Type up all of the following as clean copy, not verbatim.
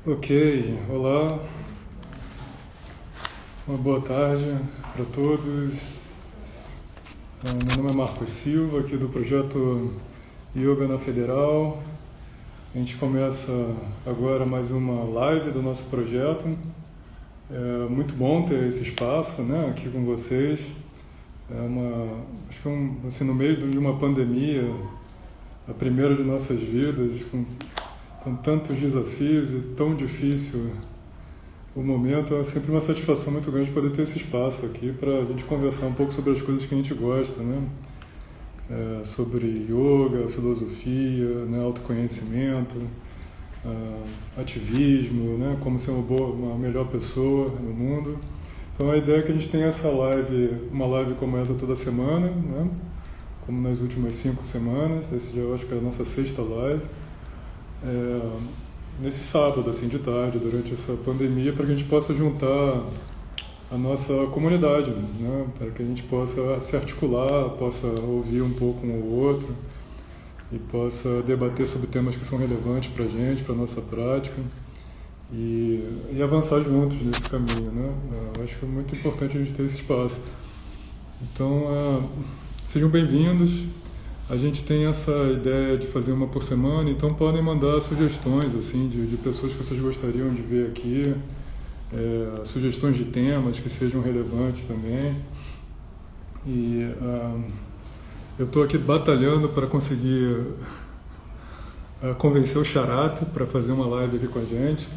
Ok, olá, uma boa tarde para todos. Meu nome é Marcos Silva, aqui do projeto Yoga na Federal. A gente começa agora mais uma live do nosso projeto. É muito bom ter esse espaço, né, aqui com vocês. Acho que assim, no meio de uma pandemia, a primeira de nossas vidas, com tantos desafios e tão difícil o momento, é sempre uma satisfação muito grande poder ter esse espaço aqui para a gente conversar um pouco sobre as coisas que a gente gosta, né? Sobre yoga, filosofia, né? Autoconhecimento, ativismo, né? Como ser uma melhor pessoa no mundo. Então a ideia é que a gente tenha essa live, uma live como essa toda semana, né? Como nas últimas 5 semanas. Esse já eu acho que é a nossa sexta live. É, Nesse sábado, assim, de tarde, durante essa pandemia, para que a gente possa juntar a nossa comunidade, né? Para que a gente possa se articular, possa ouvir um pouco um ou outro e possa debater sobre temas que são relevantes para a gente, para a nossa prática e avançar juntos nesse caminho, né? Eu acho que é muito importante a gente ter esse espaço. Então, sejam bem-vindos. A gente tem essa ideia de fazer uma por semana, então podem mandar sugestões assim de pessoas que vocês gostariam de ver aqui, sugestões de temas que sejam relevantes também. E eu estou aqui batalhando para conseguir convencer o Xarata para fazer uma live aqui com a gente.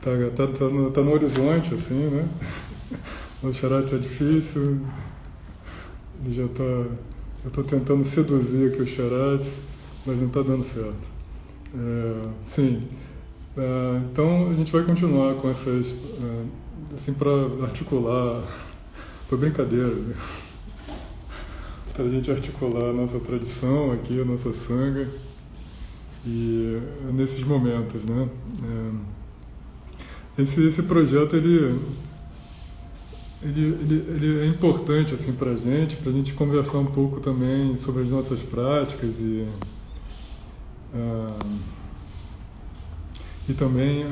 Tá no horizonte, assim, né? O Xarata é difícil, ele já está. Eu estou tentando seduzir aqui o Xarate, mas não está dando certo. Sim. Então a gente vai continuar com essas, assim, para articular, foi brincadeira, né? Para a gente articular a nossa tradição aqui, a nossa sanga, e nesses momentos, né? Esse projeto ele é importante assim para a gente conversar um pouco também sobre as nossas práticas ah, e também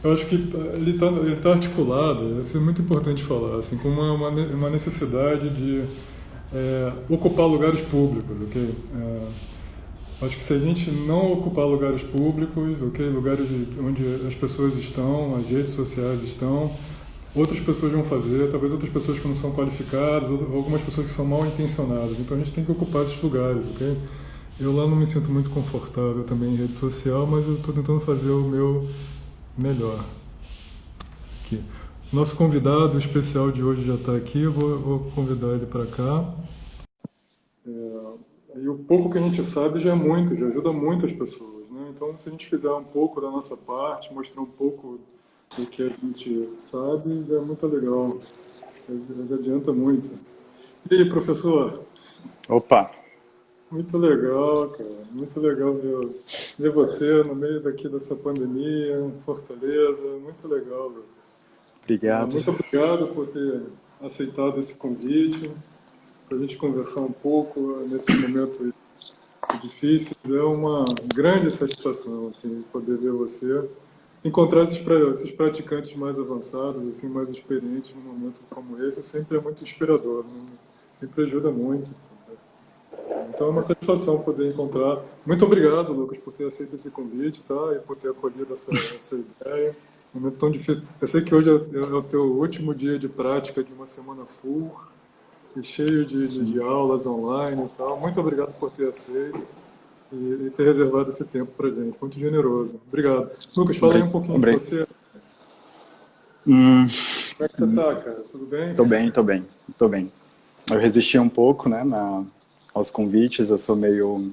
eu acho que ele tá articulado, isso é muito importante falar, assim, com uma necessidade de ocupar lugares públicos, ok? Acho que se a gente não ocupar lugares públicos, ok, lugares onde as pessoas estão, as redes sociais estão, outras pessoas vão fazer, talvez outras pessoas que não são qualificadas, ou algumas pessoas que são mal intencionadas. Então a gente tem que ocupar esses lugares, ok? Eu lá não me sinto muito confortável também em rede social, mas eu estou tentando fazer o meu melhor aqui. Nosso convidado especial de hoje já está aqui, eu vou convidar ele para cá. E o pouco que a gente sabe já é muito, já ajuda muitas pessoas, né? Então, se a gente fizer um pouco da nossa parte, mostrar um pouco do que a gente sabe, já é muito legal, já adianta muito. E aí, professor? Opa, Muito legal, cara. Muito legal ver você no meio daqui dessa pandemia, em Fortaleza. Muito legal, meu. obrigado. Muito obrigado por ter aceitado esse convite, para a gente conversar um pouco nesses momentos difíceis. É uma grande satisfação, assim, poder ver você. Encontrar esses praticantes mais avançados, assim, mais experientes num momento como esse, sempre é muito inspirador, né? Sempre ajuda muito. Assim, né? Então é uma satisfação poder encontrar. Muito obrigado, Lucas, por ter aceito esse convite, tá? E por ter acolhido essa ideia. Um momento tão difícil. Eu sei que hoje é o teu último dia de prática de uma semana full, e cheio de Sim, aulas online e tal. Muito obrigado por ter aceito e ter reservado esse tempo pra gente. Muito generoso. Obrigado. Lucas, fala aí um pouquinho de obri... você. Hum, Como é que você tá, cara? Tudo bem? tô bem. Eu resisti um pouco, né, aos convites, eu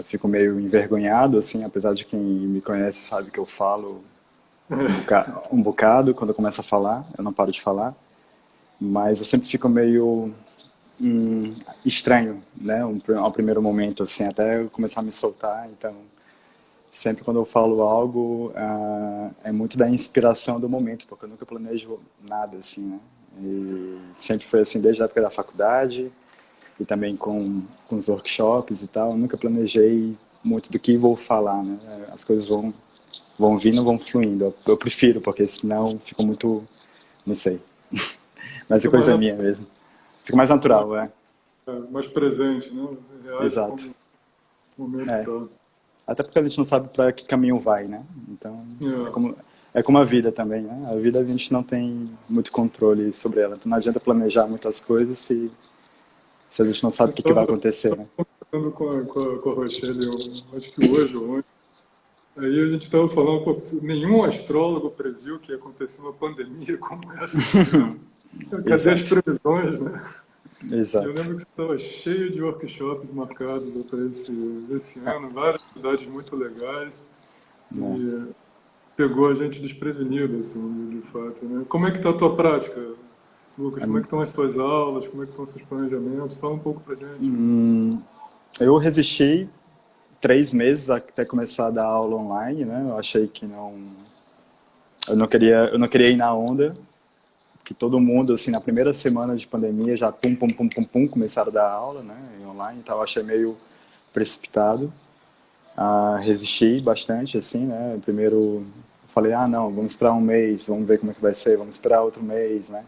fico meio envergonhado, assim, apesar de quem me conhece sabe que eu falo um bocado quando eu começo a falar, eu não paro de falar, mas eu sempre fico meio estranho, né, ao primeiro momento, assim, até eu começar a me soltar, então sempre quando eu falo algo, é muito da inspiração do momento, porque eu nunca planejo nada, assim, né? E sempre foi assim desde a época da faculdade e também com os workshops e tal. Eu nunca planejei muito do que vou falar, né? As coisas vão vão vindo, vão fluindo. Eu prefiro, porque senão fica muito, não sei. Mas é Fica mais, coisa minha mesmo. Fica mais natural, é. mais presente, né? Reage Exato. como o momento É. está. Até porque a gente não sabe para que caminho vai, né? Então, É. é como a vida também, né? A vida a gente não tem muito controle sobre ela. Então não adianta planejar muitas coisas se a gente não sabe Eu o que, que vai estava acontecer, né? conversando com a Rochelle, acho que hoje ou ontem. Aí a gente estava falando, pô, nenhum astrólogo previu que ia acontecer uma pandemia como essa esse ano. Cadê as Exato, previsões, né? E eu exato. lembro que estava cheio de workshops marcados para esse ano, várias cidades muito legais, Né? e pegou a gente desprevenido, assim, de fato, né? Como é que está a tua prática, Lucas? Como é que estão as tuas aulas? Como é que estão os seus planejamentos? Fala um pouco pra gente. Eu resisti 3 meses até começar a dar aula online, né? Eu achei que não, eu não queria ir na onda, que todo mundo, assim, na primeira semana de pandemia já pum, pum, pum, pum, pum, começaram a dar aula, né? Em online, então eu achei meio precipitado. Resisti bastante, assim, né? Primeiro falei, não, vamos esperar um mês, vamos ver como é que vai ser, vamos esperar outro mês, né?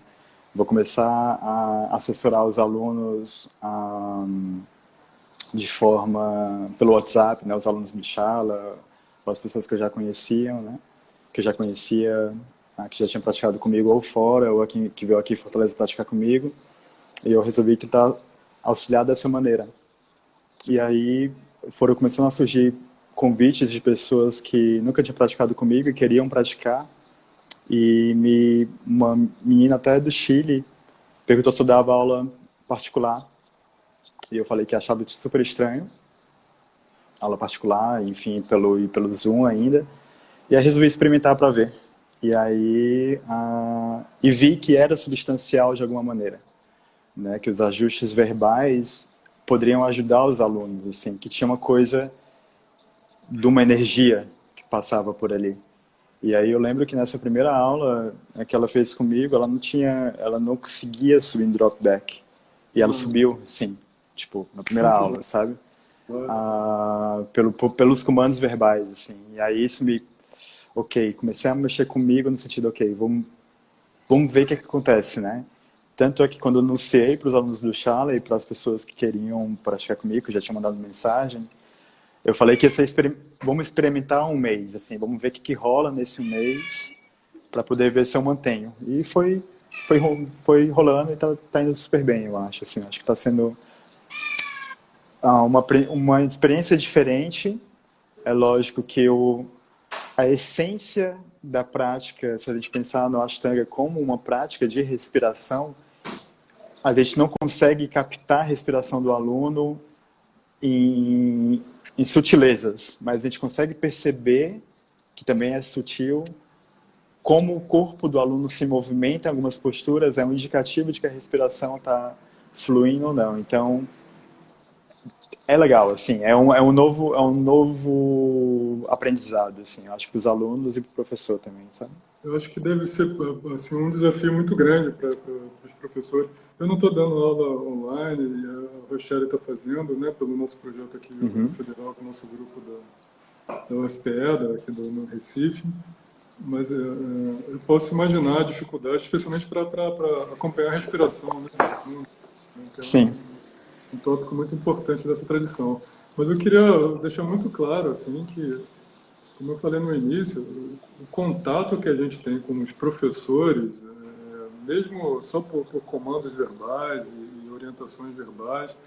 Vou começar a assessorar os alunos de forma pelo WhatsApp, né? Os alunos do Chala, ou as pessoas que eu já conheciam, né? Que eu já conhecia, que já tinham praticado comigo ou fora, ou aqui, que veio aqui em Fortaleza praticar comigo. E eu resolvi tentar auxiliar dessa maneira. E aí foram começando a surgir convites de pessoas que nunca tinham praticado comigo e queriam praticar. Uma menina até do Chile perguntou se eu dava aula particular. E eu falei que achava isso super estranho, aula particular, enfim, pelo Zoom ainda. E aí resolvi experimentar para ver. E aí e vi que era substancial de alguma maneira, né? Que os ajustes verbais poderiam ajudar os alunos, assim, que tinha uma coisa de uma energia que passava por ali. E aí eu lembro que nessa primeira aula que ela fez comigo, ela não conseguia subir em drop back. E ela Mano, subiu, sim, tipo, na primeira muito aula, sabe? bom. Pelos comandos verbais, assim. E aí isso ok, comecei a mexer comigo no sentido, ok, vamos ver o que acontece, né? Tanto é que quando eu anunciei para os alunos do Chala e para as pessoas que queriam praticar comigo, que já tinham mandado mensagem, eu falei que vamos experimentar um mês, assim, vamos ver o que rola nesse mês para poder ver se eu mantenho. E foi rolando e tá indo super bem, eu acho, assim, acho que está sendo uma experiência diferente. É lógico que a essência da prática, se a gente pensar no Ashtanga como uma prática de respiração, a gente não consegue captar a respiração do aluno em sutilezas, mas a gente consegue perceber, que também é sutil, como o corpo do aluno se movimenta em algumas posturas, é um indicativo de que a respiração está fluindo ou não. Então, é legal, assim, é um novo aprendizado, assim, eu acho que para os alunos e para o professor também, sabe? Eu acho que deve ser assim, um desafio muito grande para os professores. Eu não estou dando aula online, e a Rochelle está fazendo, né, pelo nosso projeto aqui no Federal, com o nosso grupo da UFPE, aqui no Recife, mas eu posso imaginar a dificuldade, especialmente para acompanhar a respiração, né, que é Sim. um tópico muito importante dessa tradição. Mas eu queria deixar muito claro, assim, que como eu falei no início, o contato que a gente tem com os professores, mesmo só por comandos verbais e orientações verbais,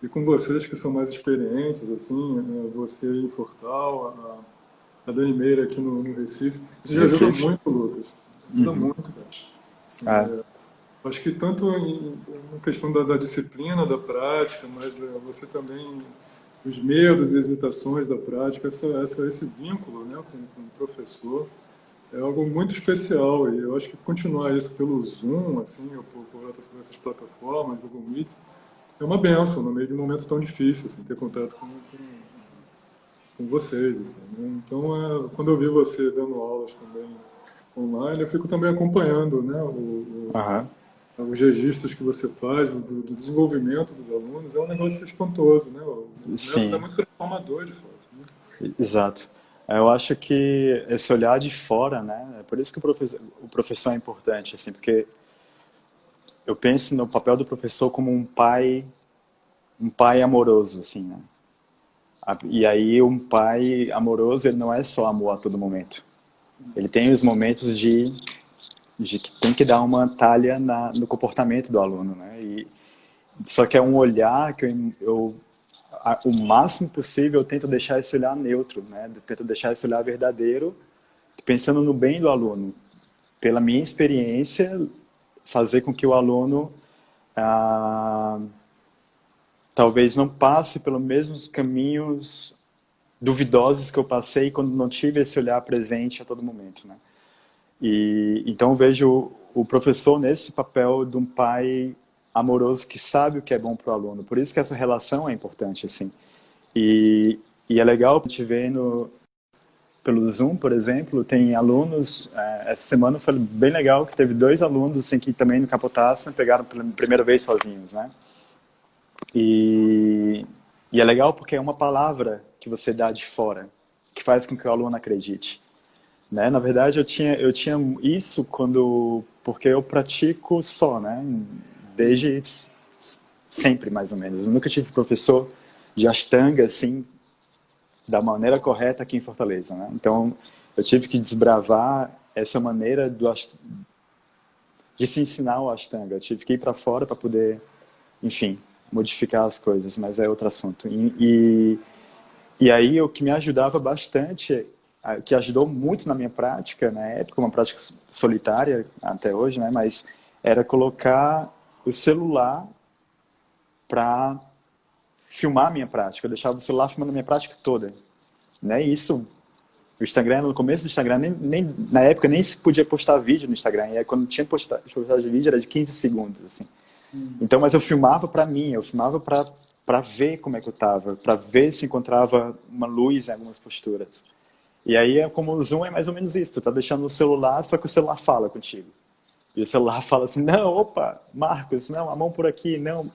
e com vocês que são mais experientes, assim, você em Fortal, a Dani Meira aqui no Recife, isso já ajuda Recife. muito, Lucas. Ajuda muito, cara. Assim, Ah, acho que tanto em questão da disciplina, da prática, mas você também, os medos e hesitações da prática, esse vínculo, né, com o professor, é algo muito especial. E eu acho que continuar isso pelo Zoom, assim, ou por essas plataformas, Google Meet, é uma benção no meio de um momento tão difícil, assim, ter contato com vocês. Assim, né? Então, quando eu vi você dando aulas também online, eu fico também acompanhando, né, aham. os registros que você faz do desenvolvimento dos alunos. É um negócio espantoso, né? O método é Sim, muito transformador, de fato. Né? exato. Eu acho que esse olhar de fora, né? É por isso que o professor é importante, assim, porque eu penso no papel do professor como um pai amoroso, assim, né? E aí um pai amoroso, ele não é só amor a todo momento. Ele tem os momentos de que tem que dar uma talha no comportamento do aluno, né? Só que é um olhar que o máximo possível eu tento deixar esse olhar neutro, né? Eu tento deixar esse olhar verdadeiro, pensando no bem do aluno. Pela minha experiência, fazer com que o aluno talvez não passe pelos mesmos caminhos duvidosos que eu passei quando não tive esse olhar presente a todo momento, né? E então eu vejo o professor nesse papel de um pai amoroso que sabe o que é bom para o aluno. Por isso que essa relação é importante, assim. E é legal te ver pelo Zoom, por exemplo, tem alunos, essa semana foi bem legal que teve 2 alunos assim, que também no Capotaça pegaram pela primeira vez sozinhos, né? E é legal porque é uma palavra que você dá de fora, que faz com que o aluno acredite. Né? Na verdade, eu tinha isso porque eu pratico só, né? Desde sempre, mais ou menos. Eu nunca tive professor de Ashtanga, assim, da maneira correta aqui em Fortaleza, né? Então, eu tive que desbravar essa maneira de se ensinar o Ashtanga. Eu tive que ir para fora para poder, enfim, modificar as coisas, mas é outro assunto. E aí, o que me ajudava bastante, que ajudou muito na minha prática, na época, uma prática solitária até hoje, né? Mas era colocar o celular para filmar a minha prática. Eu deixava o celular filmando a minha prática toda, né? E isso, o Instagram, no começo do Instagram, na época nem se podia postar vídeo no Instagram. E aí, quando tinha postagem de vídeo, era de 15 segundos, assim. Então, mas eu filmava para mim, eu filmava para ver como é que eu estava, para ver se encontrava uma luz em algumas posturas. E aí, como o Zoom é mais ou menos isso, tu tá deixando o celular, só que o celular fala contigo. E o celular fala assim, não, opa, Marcos, não, a mão por aqui, não,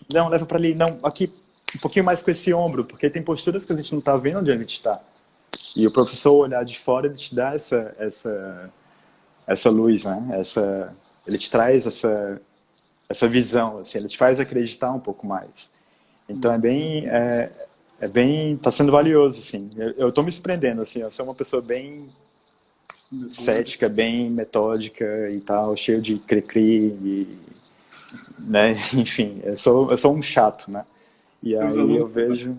leva para ali, não, aqui, um pouquinho mais com esse ombro, porque tem posturas que a gente não tá vendo onde a gente está. E o professor olhar de fora, ele te dá essa luz, né? Ele te traz essa visão, assim, ele te faz acreditar um pouco mais. Então tá sendo valioso, assim. Eu tô me surpreendendo, assim, eu sou uma pessoa bem cética, bem metódica e tal, cheio de cri-cri, né? Enfim, eu sou um chato, né? E aí eu vejo...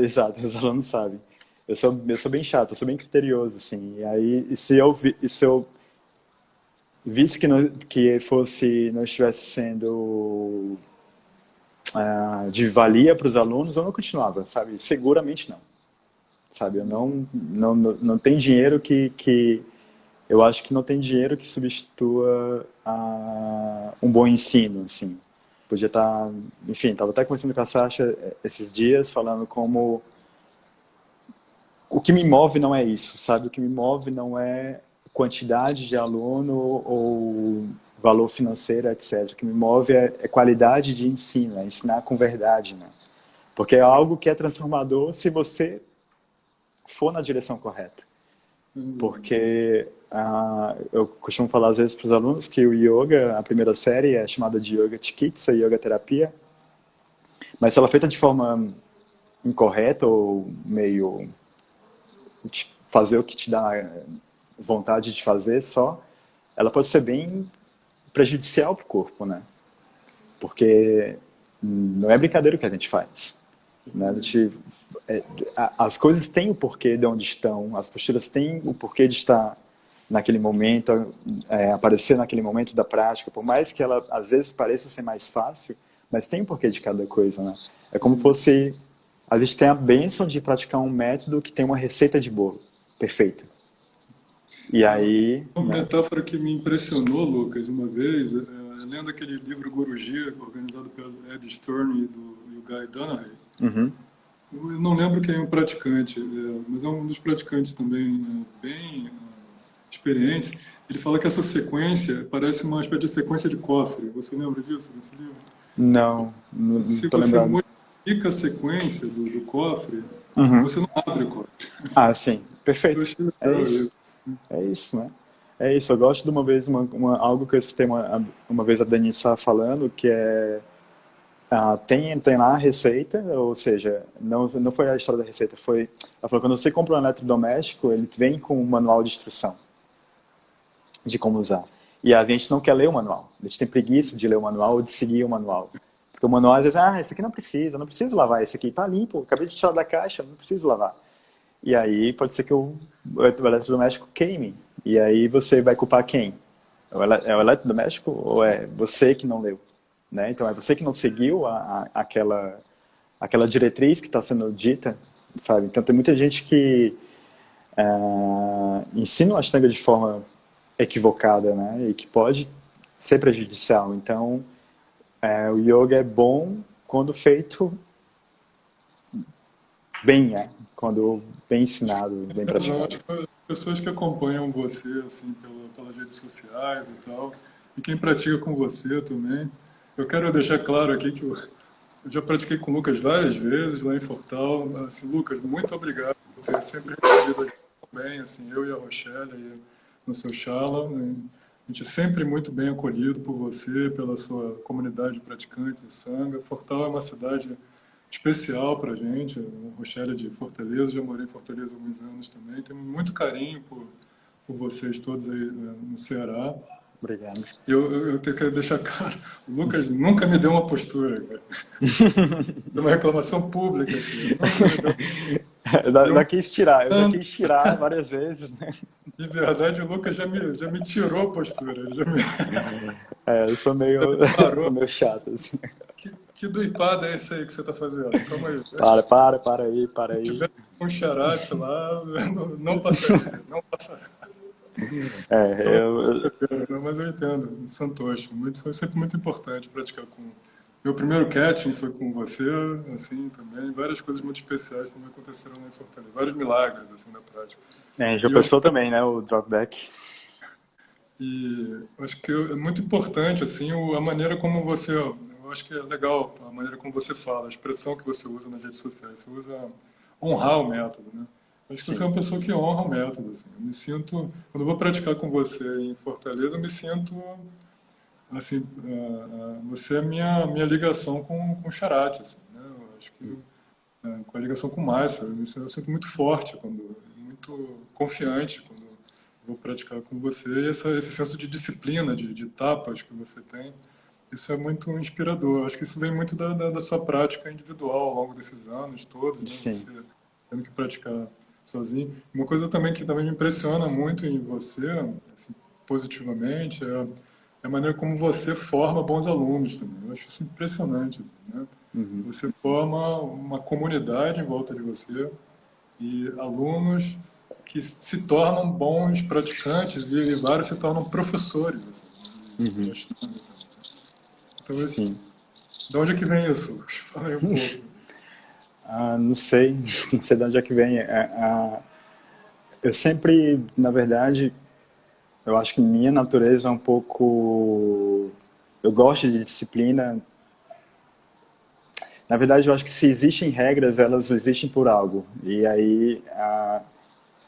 exato, os alunos sabem. Eu sou bem chato, eu sou bem criterioso, assim. E aí, se eu visse que não estivesse sendo de valia para os alunos, eu não continuava, sabe? Seguramente não, sabe? Eu não tem dinheiro eu acho que não tem dinheiro que substitua um bom ensino, assim. Podia estar, enfim, estava até conversando com a Sasha esses dias, falando como o que me move não é isso, sabe? O que me move não é quantidade de aluno ou valor financeiro, etc. O que me move é qualidade de ensino, é ensinar com verdade, né? Porque é algo que é transformador se você for na direção correta. Porque eu costumo falar às vezes para os alunos que o yoga, a primeira série, é chamada de Yoga Chikitsa, Yoga Terapia, mas se ela é feita de forma incorreta ou meio fazer o que te dá vontade de fazer só, ela pode ser bem prejudicial para o corpo, né? Porque não é brincadeira o que a gente faz. Né? As coisas têm o porquê de onde estão, as posturas têm o porquê de estar naquele momento, aparecer naquele momento da prática, por mais que ela às vezes pareça ser mais fácil, mas tem o porquê de cada coisa, né? É como fosse a gente tem a bênção de praticar um método que tem uma receita de bolo perfeita. E aí... Uma metáfora que me impressionou, Lucas, uma vez, lendo aquele livro Guruji, organizado pelo Ed Stern e o Guy Donahy. Uhum. Eu não lembro quem é um praticante, mas é um dos praticantes também bem experientes. Ele fala que essa sequência parece uma espécie de sequência de cofre. Você lembra disso, desse livro? Não Se tô você lembrando. modifica a sequência do cofre, Uhum. Você não abre código. Ah, sim, Eu perfeito. achei É legal isso. isso. É isso, né? É isso. Eu gosto de uma vez, algo que eu escutei uma vez a Denise Sá falando, que é, tem lá a receita, ou seja, não foi a história da receita, foi, ela falou, quando você compra um eletrodoméstico, ele vem com um manual de instrução de como usar. E a gente não quer ler o manual. A gente tem preguiça de ler o manual ou de seguir o manual. Porque o manual às vezes, esse aqui não preciso lavar, esse aqui tá limpo, acabei de tirar da caixa, não preciso lavar. E aí pode ser que o eletrodoméstico queime. E aí você vai culpar quem? É o eletrodoméstico ou é você que não leu? Né? Então é você que não seguiu aquela diretriz que está sendo dita, sabe? Então tem muita gente que ensina o Ashtanga de forma equivocada, né? E que pode ser prejudicial. Então o yoga é bom quando feito bem, né? Quando bem ensinado, bem Razão. praticado. Acho que as pessoas que acompanham você, assim, pelas redes sociais e tal, e quem pratica com você também. Eu quero deixar claro aqui que eu já pratiquei com o Lucas várias vezes lá em Fortal. Assim, Lucas, muito obrigado por ter sempre recebido a gente bem, assim, eu e a Rochelle aí no seu Shala, né? A gente é sempre muito bem acolhido por você, pela sua comunidade de praticantes de Sangha. Fortal é uma cidade especial para a gente. A Rochelle é de Fortaleza, já morei em Fortaleza há alguns anos também. Tenho muito carinho por vocês todos aí no Ceará. Obrigado. Eu quero deixar claro, o Lucas nunca me deu uma postura, cara. É uma reclamação pública aqui. Nunca me deu. Eu já quis tirar várias vezes, né? De verdade, o Lucas já me tirou a postura, ele Eu sou já meio, me parou. sou meio chato, assim. Que doipada é essa aí que você está fazendo? Calma aí. Para Se aí. tiver um charate lá, não passaria, não passaria. É, eu, Não, mas eu entendo, Santoshi. Foi sempre muito importante praticar com. Meu primeiro catching foi com você, assim, também. Várias coisas muito especiais também aconteceram lá em Fortaleza. Vários milagres, assim, na prática. João E eu acho Pessoa também, né? O dropback. eu acho que é muito importante, assim, a maneira como você. Eu acho que é legal a maneira como você fala, a expressão que você usa nas redes sociais. Você usa honrar o método, né? Acho que você é Sim. uma pessoa que honra o método, assim. Eu me sinto. Quando eu vou praticar com você em Fortaleza, eu me sinto assim, você é minha ligação com o Charate, assim, né? Eu acho que com a ligação com o Márcio, eu sinto muito forte, muito confiante quando vou praticar com você. E esse senso de disciplina, de etapas que você tem, isso é muito inspirador. Eu acho que isso vem muito da sua prática individual ao longo desses anos todos, né? Sim. Você tendo que praticar sozinho. Uma coisa também que também me impressiona muito em você, assim, positivamente, é a maneira como você forma bons alunos também. Eu acho isso impressionante, assim, né? Uhum. Você forma uma comunidade em volta de você e alunos que se tornam bons praticantes e vários se tornam professores, assim, de Uhum. Ashtanga. Então, Sim. de onde é que vem isso? Fala aí um pouco. Não sei, não sei de onde é que vem. Eu sempre, na verdade, eu acho que minha natureza é um pouco. Eu gosto de disciplina. Na verdade, eu acho que se existem regras, elas existem por algo. E aí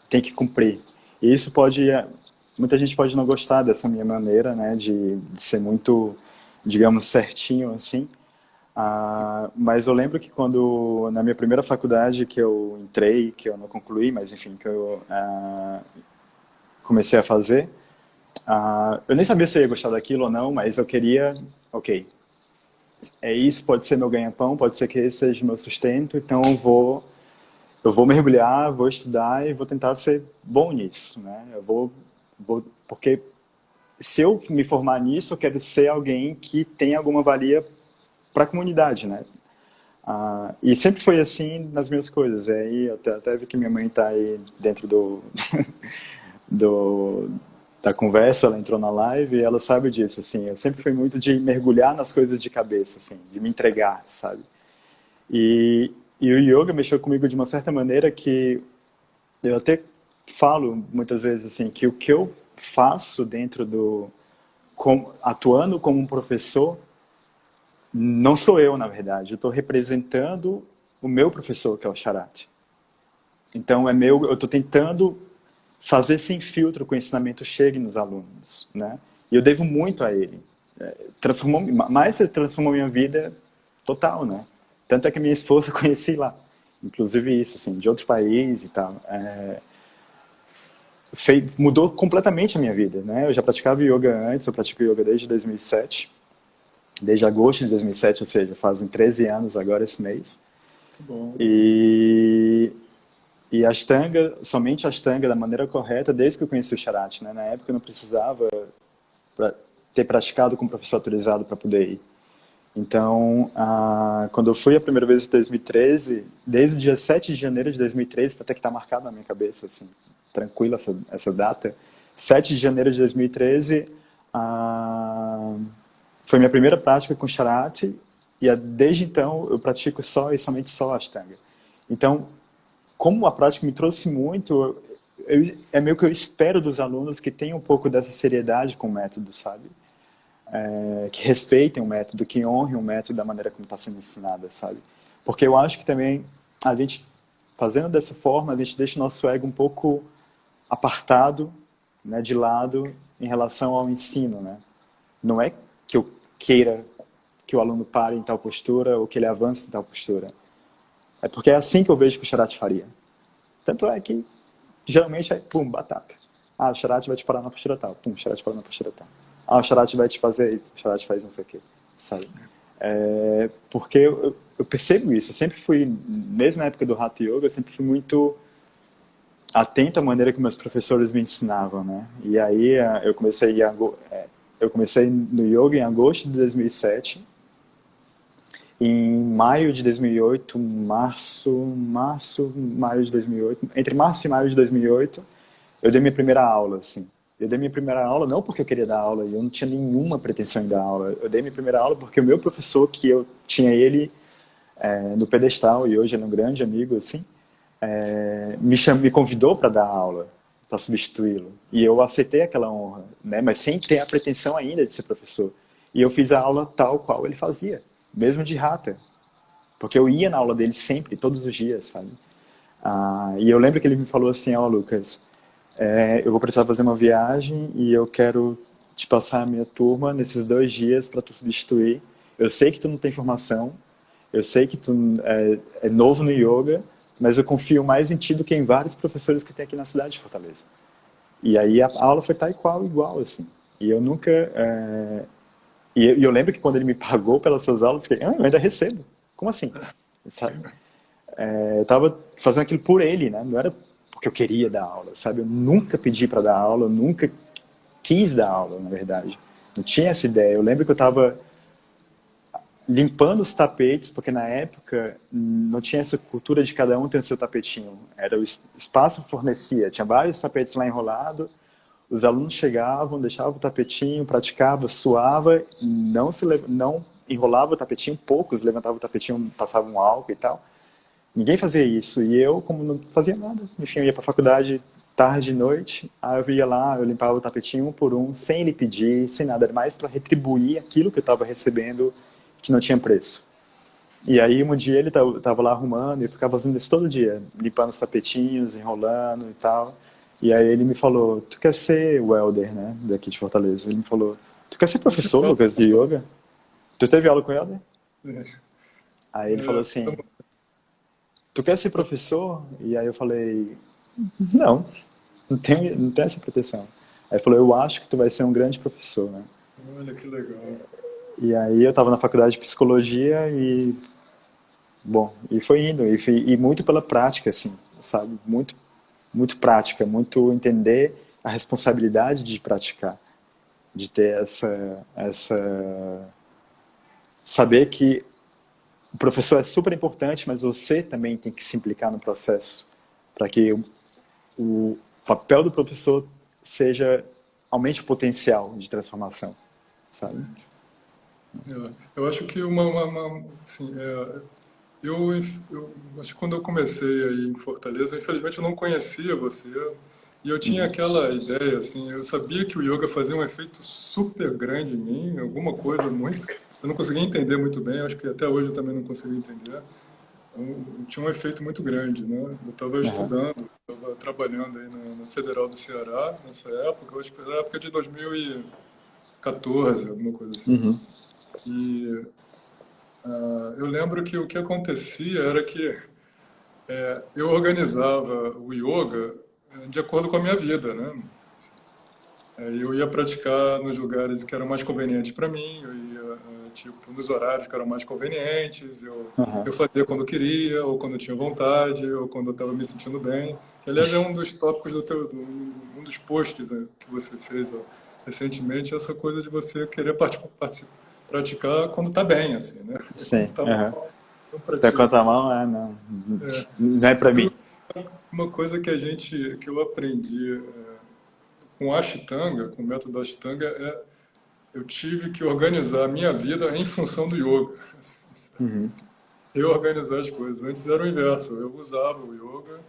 tem que cumprir. E isso pode. Muita gente pode não gostar dessa minha maneira, né, de ser muito, digamos, certinho assim. Mas eu lembro que quando, na minha primeira faculdade que eu entrei, que eu não concluí, mas enfim, que eu comecei a fazer, eu nem sabia se eu ia gostar daquilo ou não, mas eu queria, ok, é isso, pode ser meu ganha-pão, pode ser que esse seja o meu sustento, então eu vou mergulhar, vou estudar e vou tentar ser bom nisso, né? Porque se eu me formar nisso, eu quero ser alguém que tem alguma valia para a comunidade, né? E sempre foi assim nas minhas coisas. E aí eu até vi que minha mãe está aí dentro do, da conversa, ela entrou na live e ela sabe disso, assim. Eu sempre fui muito de mergulhar nas coisas de cabeça, assim, de me entregar, sabe? E o yoga mexeu comigo de uma certa maneira que eu até falo muitas vezes assim que o que eu faço dentro atuando como um professor não sou eu, na verdade. Eu estou representando o meu professor, que é o Charate. Então, eu estou tentando fazer sem filtro que o ensinamento chegue nos alunos, né? E eu devo muito a ele. Ele transformou minha vida total, né? Tanto é que minha esposa eu conheci lá. Inclusive isso, assim, de outro país e tal. Mudou completamente a minha vida, né? Eu já praticava yoga antes, eu pratico yoga desde 2007, desde agosto de 2007, ou seja, fazem 13 anos agora esse mês. Muito bom. E Ashtanga, somente Ashtanga da maneira correta, desde que eu conheci o Charati, né? Na época eu não precisava ter praticado com um professor autorizado para poder ir. Então, quando eu fui a primeira vez em 2013, desde o dia 7 de janeiro de 2013, até que está marcado na minha cabeça, assim, tranquila essa data, 7 de janeiro de 2013, foi minha primeira prática com Charati, e desde então eu pratico só e somente só Ashtanga. Então, como a prática me trouxe muito, é meio que eu espero dos alunos que tenham um pouco dessa seriedade com o método, sabe? Que respeitem o método, que honrem o método da maneira como está sendo ensinada, sabe? Porque eu acho que também a gente, fazendo dessa forma, a gente deixa o nosso ego um pouco apartado, né, de lado em relação ao ensino, né? Não é que eu queira que o aluno pare em tal postura ou que ele avance em tal postura. É porque é assim que eu vejo que o Charati faria. Tanto é que, geralmente, pum, batata. O Charati vai te parar na postura tal. Pum, o Charati para na postura tal. O Charati vai te fazer, o Charati faz não sei o quê, sabe? Porque eu percebo isso. Eu sempre fui, mesmo na época do Hatha Yoga, eu sempre fui muito atento à maneira que meus professores me ensinavam, né? E aí eu comecei no yoga em agosto de 2007. Em maio de 2008, maio de 2008, entre março e maio de 2008, eu dei minha primeira aula, assim. Eu dei minha primeira aula não porque eu queria dar aula, eu não tinha nenhuma pretensão em dar aula. Eu dei minha primeira aula porque o meu professor, que eu tinha ele no pedestal, e hoje ele é um grande amigo, assim, me convidou para dar aula, para substituí-lo. E eu aceitei aquela honra, né? Mas sem ter a pretensão ainda de ser professor. E eu fiz a aula tal qual ele fazia, mesmo de Hatha. Porque eu ia na aula dele sempre, todos os dias, sabe? E eu lembro que ele me falou assim, Lucas, eu vou precisar fazer uma viagem e eu quero te passar a minha turma nesses 2 dias para tu substituir. Eu sei que tu não tem formação, eu sei que tu é novo no yoga, mas eu confio mais em ti do que em vários professores que tem aqui na cidade de Fortaleza. E aí a aula foi tal e qual, igual, assim. E eu nunca... E eu lembro que quando ele me pagou pelas suas aulas, eu fiquei, eu ainda recebo. Como assim? Sabe? Eu estava fazendo aquilo por ele, né? Não era porque eu queria dar aula, sabe? Eu nunca pedi para dar aula, eu nunca quis dar aula, na verdade. Não tinha essa ideia. Eu lembro que eu estava limpando os tapetes, porque na época não tinha essa cultura de cada um ter o seu tapetinho. Era o espaço fornecia, tinha vários tapetes lá enrolados, os alunos chegavam, deixavam o tapetinho, praticava, suava, não enrolava o tapetinho, poucos levantavam o tapetinho, passavam um álcool e tal. Ninguém fazia isso, e eu, como não fazia nada, enfim, eu ia para a faculdade tarde e noite, aí eu ia lá, eu limpava o tapetinho um por um, sem ele pedir, sem nada, era mais para retribuir aquilo que eu estava recebendo, que não tinha preço. E aí um dia ele estava lá arrumando, e eu ficava fazendo isso todo dia, limpando os tapetinhos, enrolando e tal. E aí ele me falou, tu quer ser welder, né, daqui de Fortaleza? Ele me falou, tu quer ser professor, Lucas, de yoga? Tu teve aula com o welder? Aí ele falou assim, tu quer ser professor? E aí eu falei, não tenho essa pretensão. Aí ele falou, eu acho que tu vai ser um grande professor, né? Olha que legal. E aí eu estava na faculdade de psicologia e, bom, e foi indo, e muito pela prática, assim, sabe? Muito, muito prática, muito entender a responsabilidade de praticar, de ter saber que o professor é super importante, mas você também tem que se implicar no processo para que o papel do professor aumente o potencial de transformação, sabe? Eu acho que assim, eu acho que quando eu comecei aí em Fortaleza, infelizmente eu não conhecia você e eu tinha aquela ideia, assim, eu sabia que o yoga fazia um efeito super grande em mim, alguma coisa muito, eu não conseguia entender muito bem, acho que até hoje eu também não consegui entender, tinha um efeito muito grande, né? Eu estava Aham. estudando, estava trabalhando aí na Federal do Ceará nessa época, eu acho que era a época de 2014, alguma coisa assim. Uhum. E eu lembro que o que acontecia era que eu organizava o yoga de acordo com a minha vida, né? Eu ia praticar nos lugares que eram mais convenientes para mim, eu ia, tipo, nos horários que eram mais convenientes, eu Aham. fazia quando eu queria, ou quando eu tinha vontade, ou quando eu estava me sentindo bem. Que, aliás, é um dos tópicos um dos posts que você fez recentemente, essa coisa de você querer praticar quando está bem, assim, né? Quando Sim. está Aham. mal, não Tá pratica. conta a mão, não. Não é pra mim. Uma coisa que eu aprendi com o Ashtanga, com o método Ashtanga, eu tive que organizar a minha vida em função do yoga. Assim, Uhum. reorganizar as coisas. Antes era o inverso, eu usava o yoga,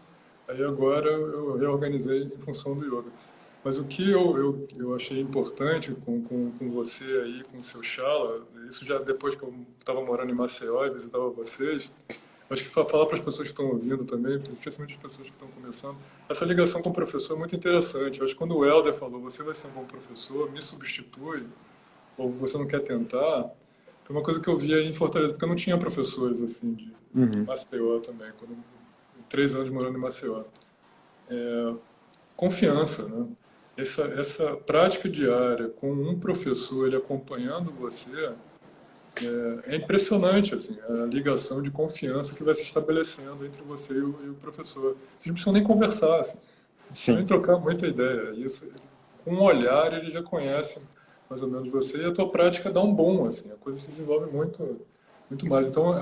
aí agora eu reorganizei em função do yoga. Mas o que eu achei importante com você aí, com o seu Shala, isso já depois que eu estava morando em Maceió e visitava vocês, acho que falar para as pessoas que estão ouvindo também, especialmente as pessoas que estão começando, essa ligação com o professor é muito interessante. Eu acho que quando o Helder falou, você vai ser um bom professor, me substitui, ou você não quer tentar, foi uma coisa que eu via em Fortaleza, porque eu não tinha professores assim de Uhum. Maceió também, 3 anos morando em Maceió. Confiança, né? Essa prática diária com um professor, ele acompanhando você, é impressionante, assim, a ligação de confiança que vai se estabelecendo entre você e o professor. Vocês não precisam nem conversar, assim, não precisam nem Sim. trocar muita ideia. Isso, com um olhar, ele já conhece mais ou menos você e a tua prática dá um bom, assim, a coisa se desenvolve muito mais. Então,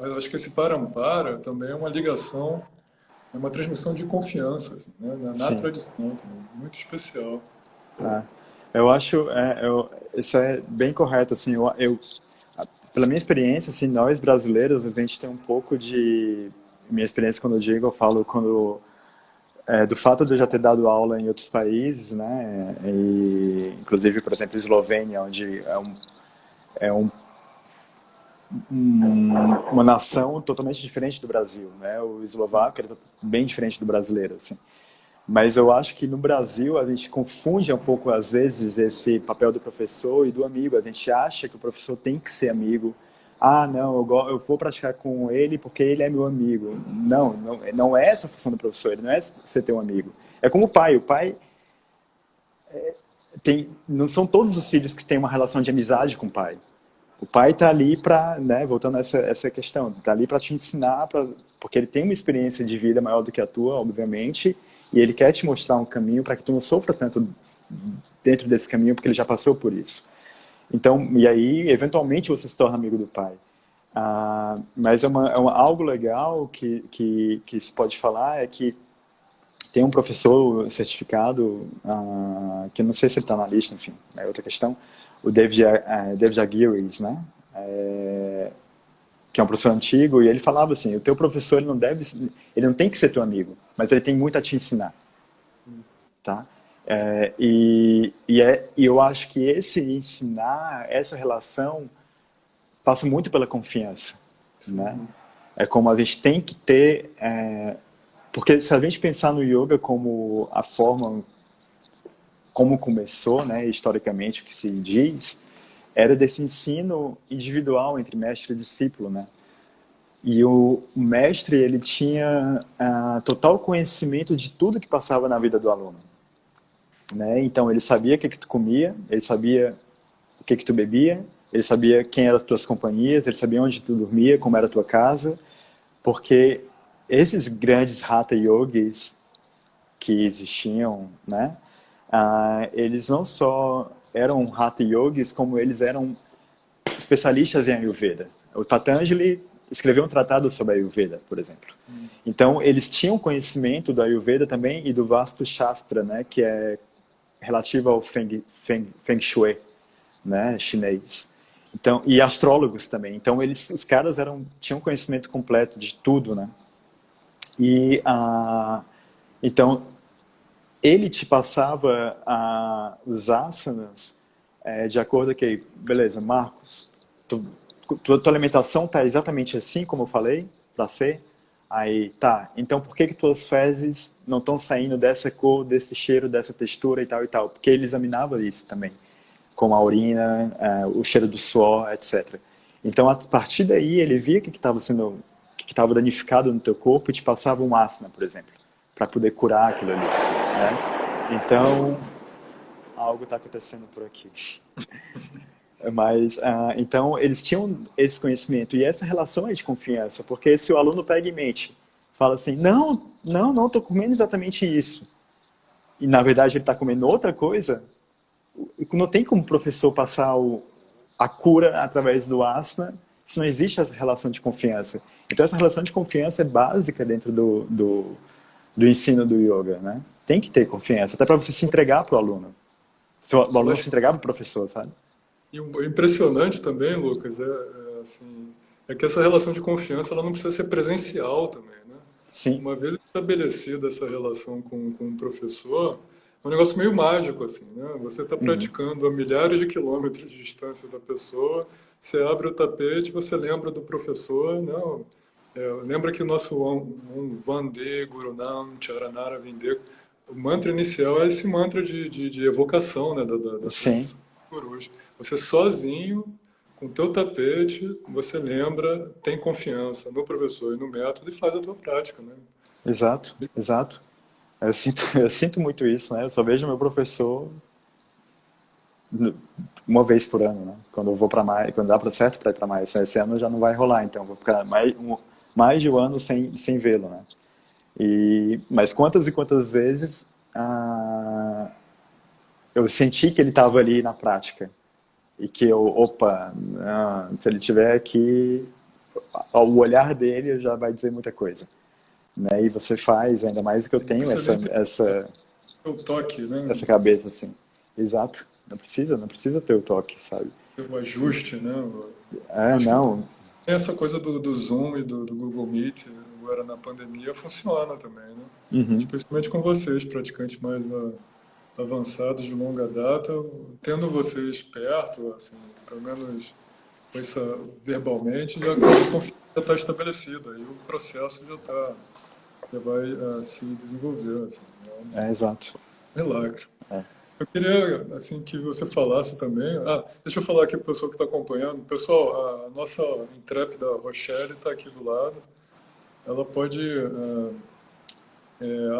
eu acho que esse para-ampara também é uma ligação, é uma transmissão de confiança, assim, né? Na Sim. tradição também, muito especial. É. Eu acho, isso é bem correto, assim, pela minha experiência, assim, nós brasileiros, a gente tem um pouco de, minha experiência quando eu digo, eu falo do fato de eu já ter dado aula em outros países, né, e, inclusive, por exemplo, Eslovênia, onde é uma nação totalmente diferente do Brasil, né, o eslovaco é bem diferente do brasileiro, assim. Mas eu acho que no Brasil a gente confunde um pouco, às vezes, esse papel do professor e do amigo. A gente acha que o professor tem que ser amigo. Ah, não, eu vou praticar com ele porque ele é meu amigo. Não, não é essa a função do professor, ele não é ser teu amigo. É como o pai. O pai tem, não são todos os filhos que têm uma relação de amizade com o pai. O pai está ali para, né, voltando a essa questão, está ali para te ensinar, porque ele tem uma experiência de vida maior do que a tua, obviamente, e ele quer te mostrar um caminho para que tu não sofra tanto dentro desse caminho, porque ele já passou por isso. Então, e aí, eventualmente, você se torna amigo do pai. Mas algo legal que se pode falar é que tem um professor certificado, que eu não sei se ele está na lista, enfim, é outra questão, o David Aguirre, né? Que é um professor antigo, e ele falava assim, o teu professor ele não tem que ser teu amigo, mas ele tem muito a te ensinar, tá? E eu acho que esse ensinar, essa relação, passa muito pela confiança, né? Sim, É como a gente tem que ter, porque se a gente pensar no yoga como a forma como começou, né, historicamente, o que se diz, era desse ensino individual entre mestre e discípulo, né? E o mestre, ele tinha total conhecimento de tudo que passava na vida do aluno, né? Então, ele sabia o que que tu comia, ele sabia o que que tu bebia, ele sabia quem eram as tuas companhias, ele sabia onde tu dormia, como era a tua casa, porque esses grandes hatha yogis que existiam, né? Eles não só eram hatha yogis, como eles eram especialistas em Ayurveda. O Patanjali escreveu um tratado sobre Ayurveda, por exemplo. Então, eles tinham conhecimento do Ayurveda também e do Vastu Shastra, né, que é relativo ao Feng Shui, né, chinês. Então, e astrólogos também. Então, os caras tinham conhecimento completo de tudo, né? E então ele te passava os asanas de acordo com, beleza, Marcos, tua alimentação está exatamente assim como eu falei, para ser? Aí, tá, então por que que tuas fezes não estão saindo dessa cor, desse cheiro, dessa textura e tal e tal? Porque ele examinava isso também, como a urina, o cheiro do suor, etc. Então, a partir daí, ele via o que estava sendo, o que estava danificado no teu corpo e te passava um asana, por exemplo, para poder curar aquilo ali, né? Então, algo está acontecendo por aqui. Mas, então, eles tinham esse conhecimento e essa relação é de confiança, porque se o aluno pega e mente, fala assim, não, estou comendo exatamente isso, e na verdade ele está comendo outra coisa, não tem como o professor passar a cura através do asana se não existe essa relação de confiança. Então, essa relação de confiança é básica dentro do ensino do yoga, né? Tem que ter confiança, até para você se entregar para o aluno. Se o Eu aluno acho se entregar para o professor, sabe? e o impressionante também, Lucas, assim, é que essa relação de confiança ela não precisa ser presencial também, né? Sim. Uma vez estabelecida essa relação com o professor, é um negócio meio mágico, assim, né? Você está Uhum. praticando a milhares de quilômetros de distância da pessoa, você abre o tapete, você lembra do professor, não? Lembra que o nosso Vande, Gurunam, Charanara, Vinde, o mantra inicial é esse mantra de evocação, né, da Sim. tradição dos gurus. Você sozinho, com o teu tapete, você lembra, tem confiança no professor e no método e faz a tua prática, né? Exato, exato. Eu sinto muito isso, né? Eu só vejo meu professor uma vez por ano, né? Quando eu vou para mais, quando dá para certo para ir para mais. Esse ano já não vai rolar, então vou ficar mais de um ano sem vê-lo, né? Mas quantas e quantas vezes eu senti que ele estava ali na prática e que opa, se ele tiver aqui, o olhar dele já vai dizer muita coisa, né? E você faz, ainda mais que eu Não tenho precisa nem ter o toque, né? essa cabeça assim. Exato. Não precisa ter o toque, sabe? O ajuste, né? É, Acho que não. essa coisa do Zoom e do Google Meet, agora na pandemia, funciona também, né? Uhum. Especialmente com vocês, praticantes mais avançados de longa data, tendo vocês perto, assim, pelo menos com essa, verbalmente, já a confiança já está estabelecida, aí o processo já vai se desenvolver, assim, é um É, exato. milagre. É. Eu queria, assim, que você falasse também. Deixa eu falar aqui para o pessoal que está acompanhando. Pessoal, a nossa intrépida Rochelle está aqui do lado. Ela pode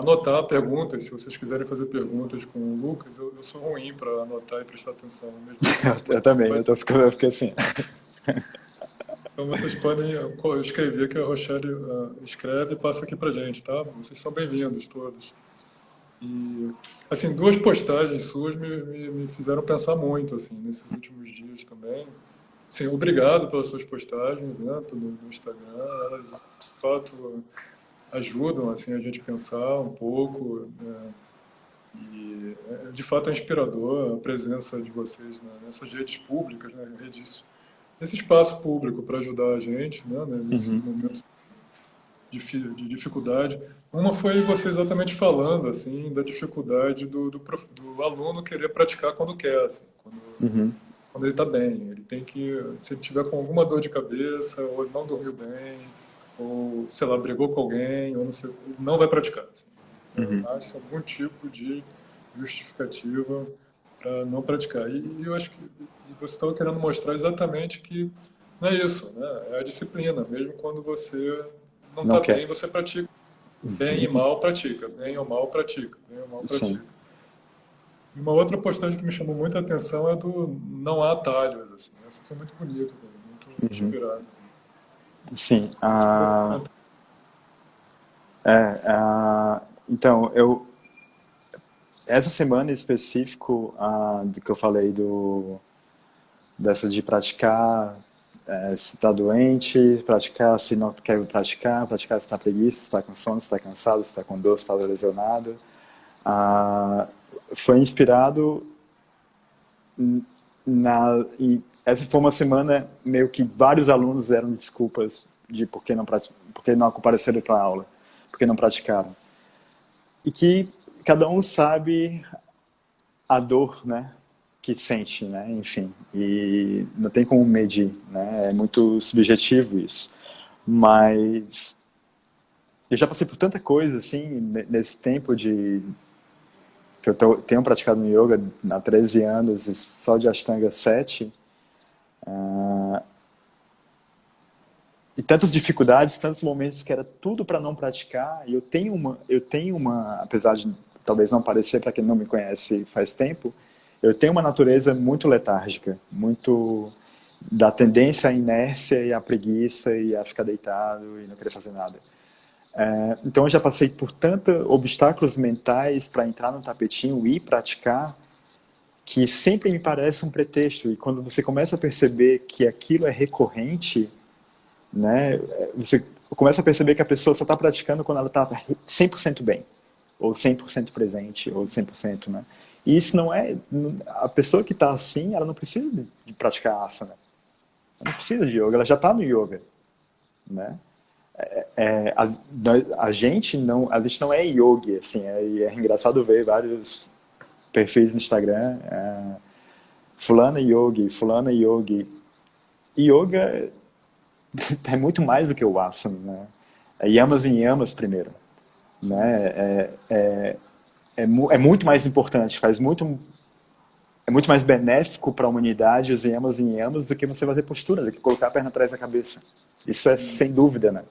anotar perguntas, se vocês quiserem fazer perguntas com o Lucas. Eu sou ruim para anotar e prestar atenção ao mesmo tempo. Eu também, eu fico assim. Então vocês podem escrever que a Rochelle escreve e passa aqui para gente, tá? Vocês são bem-vindos todos. E, assim, duas postagens suas me fizeram pensar muito, assim, nesses últimos dias também. Assim, obrigado pelas suas postagens, né, no Instagram. Elas, de fato, ajudam, assim, a gente pensar um pouco, né, e, de fato, é inspirador a presença de vocês, né, nessas redes públicas, né, nesse espaço público para ajudar a gente, né, nesse Uhum. momento de dificuldade. Uma foi você exatamente falando assim da dificuldade do aluno querer praticar quando quer, assim, Uhum. quando ele está bem. Ele tem que, se ele tiver com alguma dor de cabeça, ou não dormiu bem, ou, sei lá, brigou com alguém, ou não, sei, ele não vai praticar. Assim. Uhum. Acha algum tipo de justificativa para não praticar. E eu acho que você estava querendo mostrar exatamente que não é isso, né? É a disciplina. Mesmo quando você não Não está bem, quer. você pratica. Bem e mal pratica. Bem ou mal pratica. Bem ou mal Sim. pratica. E uma outra postagem que me chamou muita atenção é do não há atalhos. Assim. Essa foi muito bonita, muito Uhum. inspirada. Sim. Você pode comentar? Então, essa semana em específico, do que eu falei dessa de praticar se está doente, praticar se não quer praticar se está preguiça, se está com sono, se está cansado, se está com dor, se está lesionado. Ah, foi inspirado e essa foi uma semana meio que vários alunos deram desculpas de por que não compareceram para a aula, porque não praticaram. E que cada um sabe a dor, né, que sente, enfim, e não tem como medir, né, é muito subjetivo isso. Mas eu já passei por tanta coisa, assim, nesse tempo que tenho praticado no yoga há 13 anos e só de Ashtanga 7. E tantas dificuldades, tantos momentos que era tudo para não praticar. E eu tenho uma, apesar de talvez não parecer para quem não me conhece faz tempo, eu tenho uma natureza muito letárgica, muito da tendência à inércia e à preguiça e a ficar deitado e não querer fazer nada. Então eu já passei por tantos obstáculos mentais para entrar no tapetinho e praticar, que sempre me parece um pretexto. E quando você começa a perceber que aquilo é recorrente, né, você começa a perceber que a pessoa só está praticando quando ela está 100% bem, ou 100% presente, ou 100%, né? E isso não é... A pessoa que está assim, ela não precisa de praticar asana. Ela não precisa de yoga, ela já está no yoga, né? A gente não é yogi, assim, é engraçado ver vários perfis no Instagram, fulana yogi, fulana yogi. Yoga é muito mais do que o asana, né? É yamas e yamas primeiro, Sim, né? sim. É muito mais importante, é muito mais benéfico para a humanidade os yamas e yamas do que você fazer postura, do que colocar a perna atrás da cabeça. Isso é sem dúvida, né?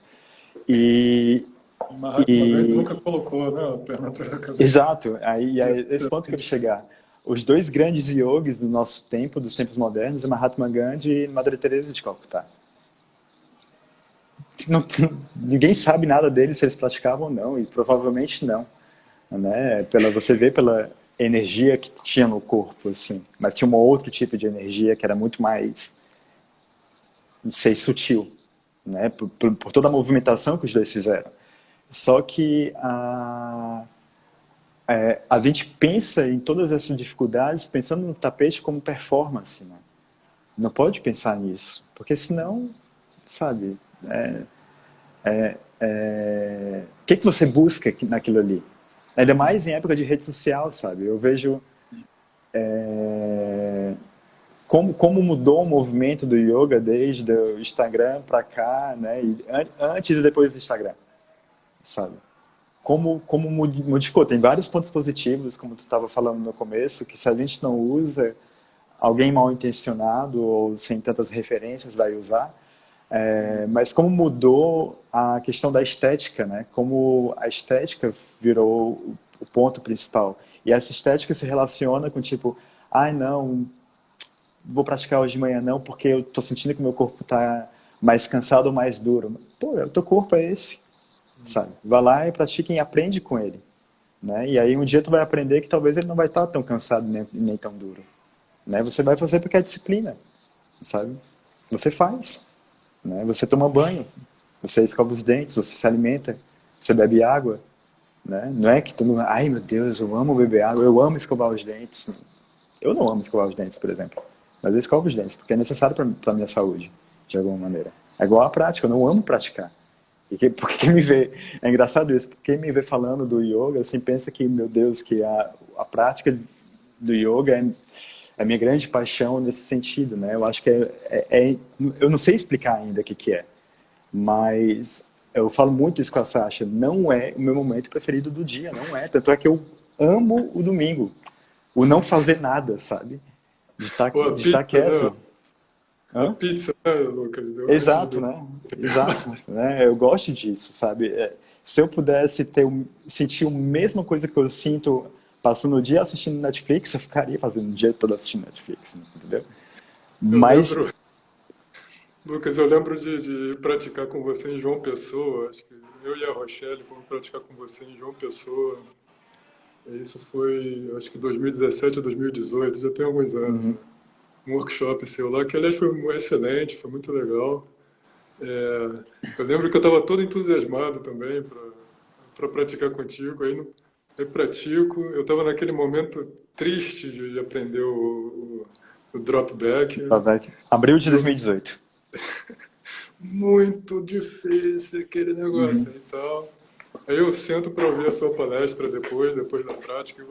E, E Mahatma Gandhi e nunca colocou, né, a perna atrás da cabeça. exato, aí é esse ponto que eu quero chegar. Os dois grandes yogis do nosso tempo, dos tempos modernos, é Mahatma Gandhi e Madre Teresa de Calcutá. Não, ninguém sabe nada deles, se eles praticavam ou não, e provavelmente não, né? Você vê pela energia que tinha no corpo, assim, mas tinha um outro tipo de energia que era muito mais, não sei, sutil, né? Por toda a movimentação que os dois fizeram. Só que a gente pensa em todas essas dificuldades pensando no tapete como performance, né? Não pode pensar nisso, porque senão, sabe, o que você busca naquilo ali? Ainda mais em época de rede social, sabe? Eu vejo como mudou o movimento do yoga desde o Instagram para cá, né? E antes e depois do Instagram, sabe? Como modificou. Tem vários pontos positivos, como tu estava falando no começo, que se a gente não usa, alguém mal intencionado ou sem tantas referências vai usar. Mas como mudou a questão da estética, né? Como a estética virou o ponto principal. E essa estética se relaciona com tipo, ai não, vou praticar hoje de manhã não, porque eu tô sentindo que o meu corpo tá mais cansado ou mais duro. Pô, o teu corpo é esse, sabe? Vai lá e pratica e aprende com ele, né? E aí um dia tu vai aprender que talvez ele não vai estar tão cansado nem tão duro, né? Você vai fazer porque é disciplina, sabe? Você faz, né? Você toma banho, você escova os dentes, você se alimenta, você bebe água, né? Não é que tu não, ai meu Deus, eu amo beber água, eu amo escovar os dentes. Eu não amo escovar os dentes, por exemplo, mas eu escovo os dentes porque é necessário para a minha saúde, de alguma maneira. É igual a prática, eu não amo praticar. Porque quem me vê, é engraçado isso, porque quem me vê falando do yoga, assim, pensa que, meu Deus, que a prática do yoga é a minha grande paixão nesse sentido, né? Eu acho que eu não sei explicar ainda o que é, mas eu falo muito isso com a Sasha, não é o meu momento preferido do dia, não é. Tanto é que eu amo o domingo, o não fazer nada, sabe? Pô, a De estar pizza, né? quieto. A Hã? pizza, né, Lucas? Antes Exato, do... né? Exato, né? Eu gosto disso, sabe? Se eu pudesse sentir a mesma coisa que eu sinto passando o dia assistindo Netflix, eu ficaria fazendo o dia todo assistindo Netflix, né? Entendeu? Eu Mas, lembro, Lucas, eu lembro de praticar com você em João Pessoa. Acho que eu e a Rochelle fomos praticar com você em João Pessoa. E isso foi, acho que 2017 ou 2018, já tem alguns anos, né? uhum, Um workshop seu lá, que aliás foi excelente, foi muito legal. Eu lembro que eu estava todo entusiasmado também para praticar contigo. Aí pratico. Eu estava naquele momento triste de aprender o drop back. tá vendo? Abril de E eu, 2018. muito difícil aquele negócio Uhum. aí e tal. Aí eu sento para ouvir a sua palestra depois da prática.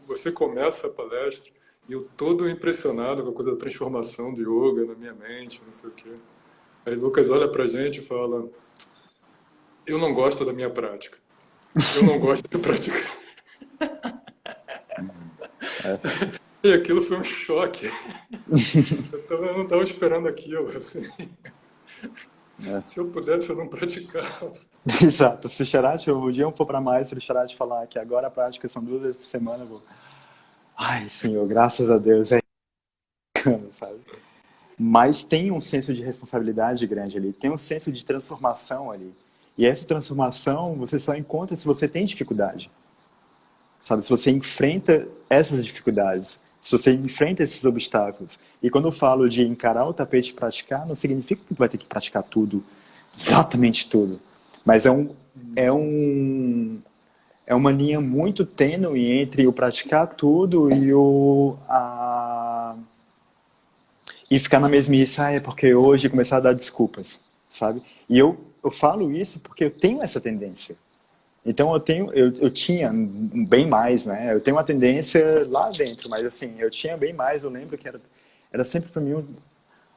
Você começa a palestra e eu todo impressionado com a coisa da transformação do yoga na minha mente, não sei o quê. Aí Lucas olha pra gente e fala: eu não gosto da minha prática. Eu não gosto de praticar. E aquilo foi um choque. Eu não estava esperando aquilo, assim. É. Se eu pudesse, eu não praticava. Exato. Se o Charate, o dia eu for para mais, se o Charate falar que agora a prática são 2 vezes por semana, eu vou. Ai, Senhor, graças a Deus, é bacana, sabe? Mas tem um senso de responsabilidade grande ali, tem um senso de transformação ali. E essa transformação você só encontra se você tem dificuldade, sabe? Se você enfrenta essas dificuldades, se você enfrenta esses obstáculos. E quando eu falo de encarar o tapete e praticar, não significa que tu vai ter que praticar tudo, exatamente tudo. Mas é uma linha muito tênue entre o praticar tudo e e ficar na mesmice, é porque hoje começar a dar desculpas, sabe? E eu falo isso porque eu tenho essa tendência. Então eu tinha bem mais, né? Eu tenho uma tendência lá dentro, mas assim, eu tinha bem mais, eu lembro que era sempre para mim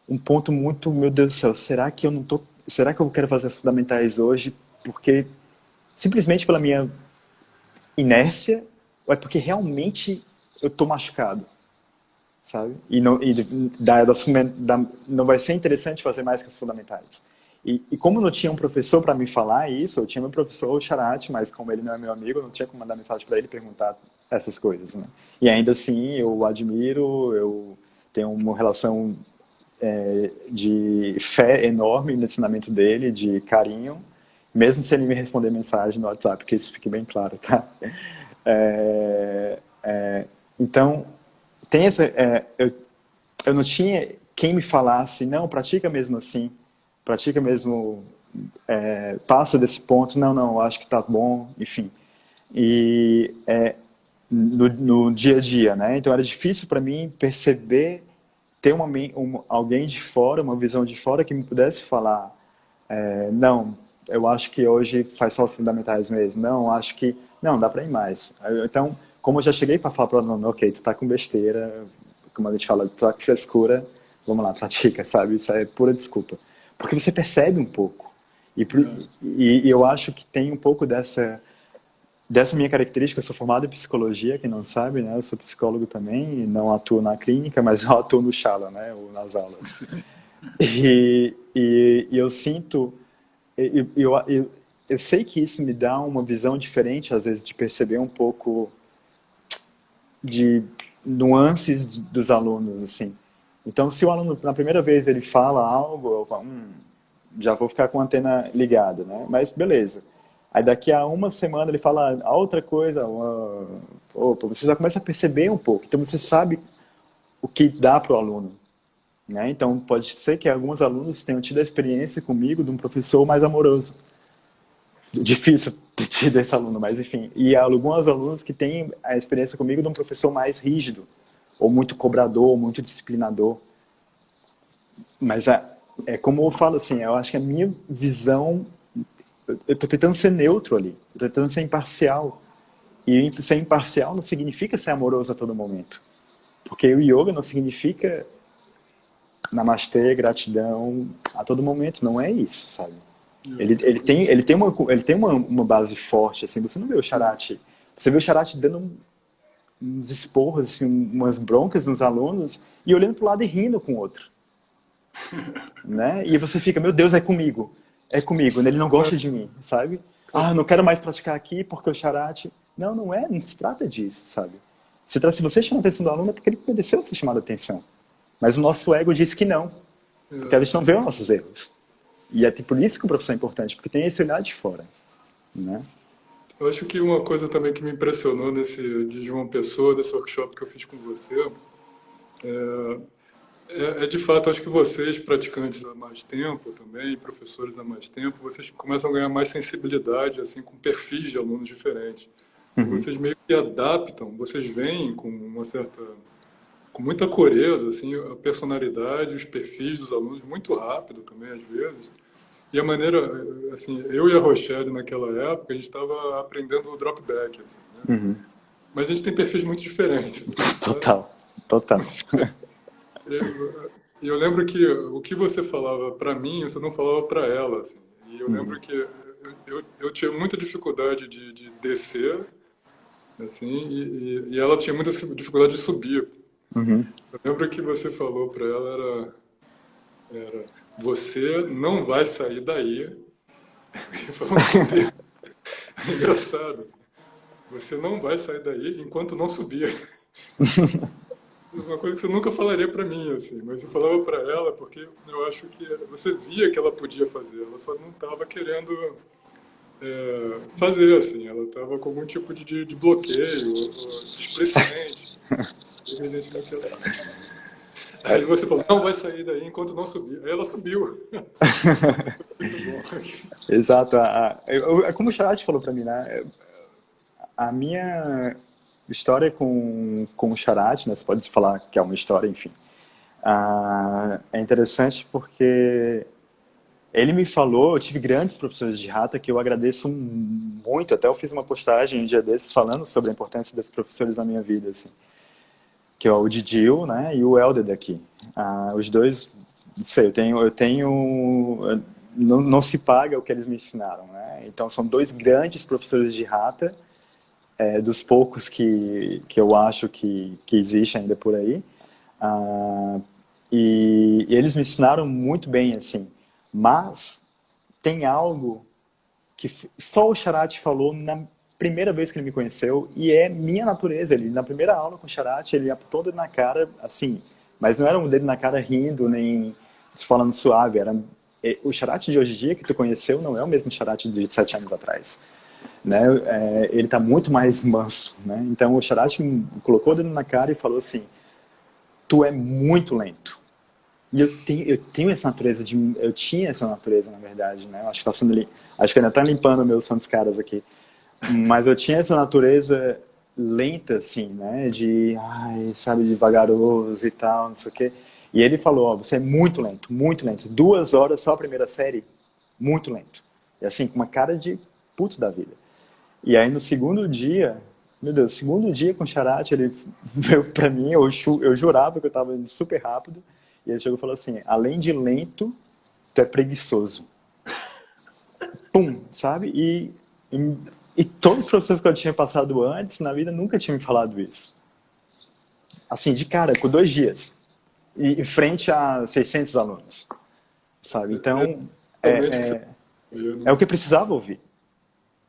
um ponto muito, meu Deus do céu, será que eu quero fazer as fundamentais hoje porque simplesmente pela minha inércia ou é porque realmente eu tô machucado? Sabe? Não vai ser interessante fazer mais que as fundamentais. E como não tinha um professor para me falar isso, eu tinha meu professor, o Charate, mas como ele não é meu amigo, eu não tinha como mandar mensagem para ele e perguntar essas coisas, né? E ainda assim, eu o admiro, eu tenho uma relação de fé enorme no ensinamento dele, de carinho, mesmo se ele me responder mensagem no WhatsApp, que isso fique bem claro, tá? É, então, tem eu não tinha quem me falasse, não, pratica mesmo assim, pratica mesmo, passa desse ponto, não, acho que tá bom, enfim. E no dia a dia, né? Então era difícil para mim perceber, ter alguém de fora, uma visão de fora que me pudesse falar, não, eu acho que hoje faz só os fundamentais mesmo, não, acho que, não, dá para ir mais. Então, como eu já cheguei para falar para o aluno, ok, tu tá com besteira, como a gente fala, tu tá com frescura, vamos lá, pratica, sabe? Isso é pura desculpa. Porque você percebe um pouco. E eu acho que tem um pouco dessa minha característica. Eu sou formado em psicologia, quem não sabe, né? Eu sou psicólogo também, e não atuo na clínica, mas eu atuo no Shala, né? Ou nas aulas. E eu sinto, eu sei que isso me dá uma visão diferente, às vezes, de perceber um pouco de nuances dos alunos, assim. Então, se o aluno, na primeira vez, ele fala algo, eu falo, já vou ficar com a antena ligada, né? Mas beleza. Aí daqui a uma semana ele fala a outra coisa, opa, você já começa a perceber um pouco. Então você sabe o que dá para o aluno, né? Então pode ser que alguns alunos tenham tido a experiência comigo de um professor mais amoroso. Difícil ter tido esse aluno, mas enfim. E há alguns alunos que têm a experiência comigo de um professor mais rígido, ou muito cobrador, ou muito disciplinador. Mas é como eu falo assim, eu acho que a minha visão, eu estou tentando ser neutro ali, eu estou tentando ser imparcial. E ser imparcial não significa ser amoroso a todo momento. Porque o yoga não significa namastê, gratidão a todo momento, não é isso, sabe? Ele tem uma base forte, assim, você não vê o Charate, você vê o Charate dando uns esporros, assim, umas broncas nos alunos e olhando para o lado e rindo com o outro. Né? E você fica, meu Deus, é comigo, ele não gosta de mim, sabe? Ah, não quero mais praticar aqui porque o Charate... Não se trata disso, sabe? Se você chama a atenção do aluno é porque ele mereceu ser chamado a atenção. Mas o nosso ego diz que não, porque a gente não vê os nossos erros. E é por isso que o professor é importante, porque tem esse olhar de fora, né? Eu acho que uma coisa também que me impressionou de João Pessoa, desse workshop que eu fiz com você, de fato, acho que vocês, praticantes há mais tempo também, professores há mais tempo, vocês começam a ganhar mais sensibilidade, assim, com perfis de alunos diferentes. Vocês meio que adaptam, vocês veem com muita coreza, assim, a personalidade, os perfis dos alunos muito rápido também, às vezes. E a maneira, assim, eu e a Rochelle naquela época, a gente estava aprendendo o drop back, assim, né? Mas a gente tem perfis muito diferentes. Total. E eu lembro que o que você falava para mim, você não falava para ela, assim. E eu lembro Uhum, que eu tinha muita dificuldade de descer, assim, e ela tinha muita dificuldade de subir. uhum. Eu lembro que você falou para ela era você não vai sair daí e vamos subir. É engraçado, assim. Você não vai sair daí enquanto não subir. Uma coisa que você nunca falaria para mim, assim, mas eu falava para ela porque eu acho que você via que ela podia fazer, ela só não estava querendo fazer, assim, ela estava com algum tipo de bloqueio, ou displicente, que a gente não quer. Aí você falou, não vai sair daí enquanto não subir. Aí ela subiu. Muito bom. Exato. É como o Charati falou para mim, né? A minha história com o Charati, né? Você pode falar que é uma história, enfim. É interessante porque ele me falou, eu tive grandes professores de Hatha que eu agradeço muito. Até eu fiz uma postagem um dia desses falando sobre a importância desses professores na minha vida, assim. Que é o Didil, né? E o Helder daqui. Os dois, não sei, não se paga o que eles me ensinaram, né? Então são dois grandes professores de Hatha, dos poucos que eu acho que existe ainda por aí. Ah, e eles me ensinaram muito bem, assim. Mas tem algo que só o Charati falou na primeira vez que ele me conheceu, e é minha natureza. Ele, na primeira aula com o Charati, ele apontou o dedo na cara, assim, mas não era um dedo na cara rindo, nem falando suave, era o Charati de hoje em dia que tu conheceu não é o mesmo Charati de 7 anos atrás, né? Ele está muito mais manso, né? Então o Charati colocou o dedo na cara e falou assim: tu é muito lento. E eu tenho essa natureza eu tinha essa natureza, na verdade, né? Eu acho que acho que ainda tá limpando meus santos caras aqui. Mas eu tinha essa natureza lenta, assim, né? De, ai, sabe, devagaroso e tal, não sei o quê. E ele falou: ó, você é muito lento, muito lento. 2 horas só a primeira série, muito lento. E assim, com uma cara de puto da vida. E aí no segundo dia, meu Deus, segundo dia com o Charati, ele veio pra mim, eu jurava que eu tava indo super rápido. E ele chegou e falou assim: além de lento, tu é preguiçoso. Pum, sabe? E todos os professores que eu tinha passado antes na vida nunca tinham me falado isso. Assim, de cara, com 2 dias. E em frente a 600 alunos. Sabe? Então, Realmente você é, viu, é né? o que eu precisava ouvir.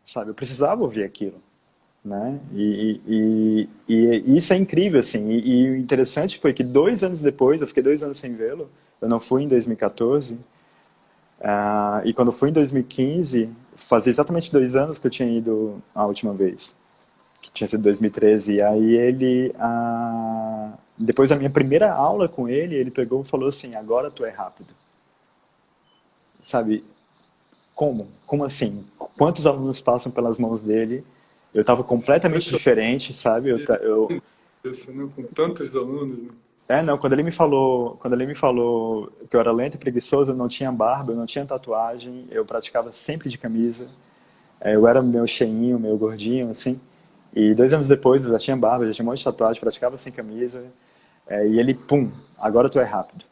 Sabe? Eu precisava ouvir aquilo. Né? E isso é incrível, assim. E o interessante foi que 2 anos depois, eu fiquei 2 anos sem vê-lo. Eu não fui em 2014. E quando eu fui em 2015, fazia exatamente 2 anos que eu tinha ido a última vez, que tinha sido 2013. E aí depois da minha primeira aula com ele, ele pegou e falou assim: agora tu é rápido. Sabe? Como? Como assim? Quantos alunos passam pelas mãos dele? Eu estava completamente Impressionante diferente, sabe? isso, né? Com tantos alunos, né? Não, quando ele me falou que eu era lento e preguiçoso, eu não tinha barba, eu não tinha tatuagem, eu praticava sempre de camisa. Eu era meio cheinho, meio gordinho, assim. E 2 anos depois eu já tinha barba, já tinha um monte de tatuagem, praticava sem camisa. E ele, pum, agora tu é rápido.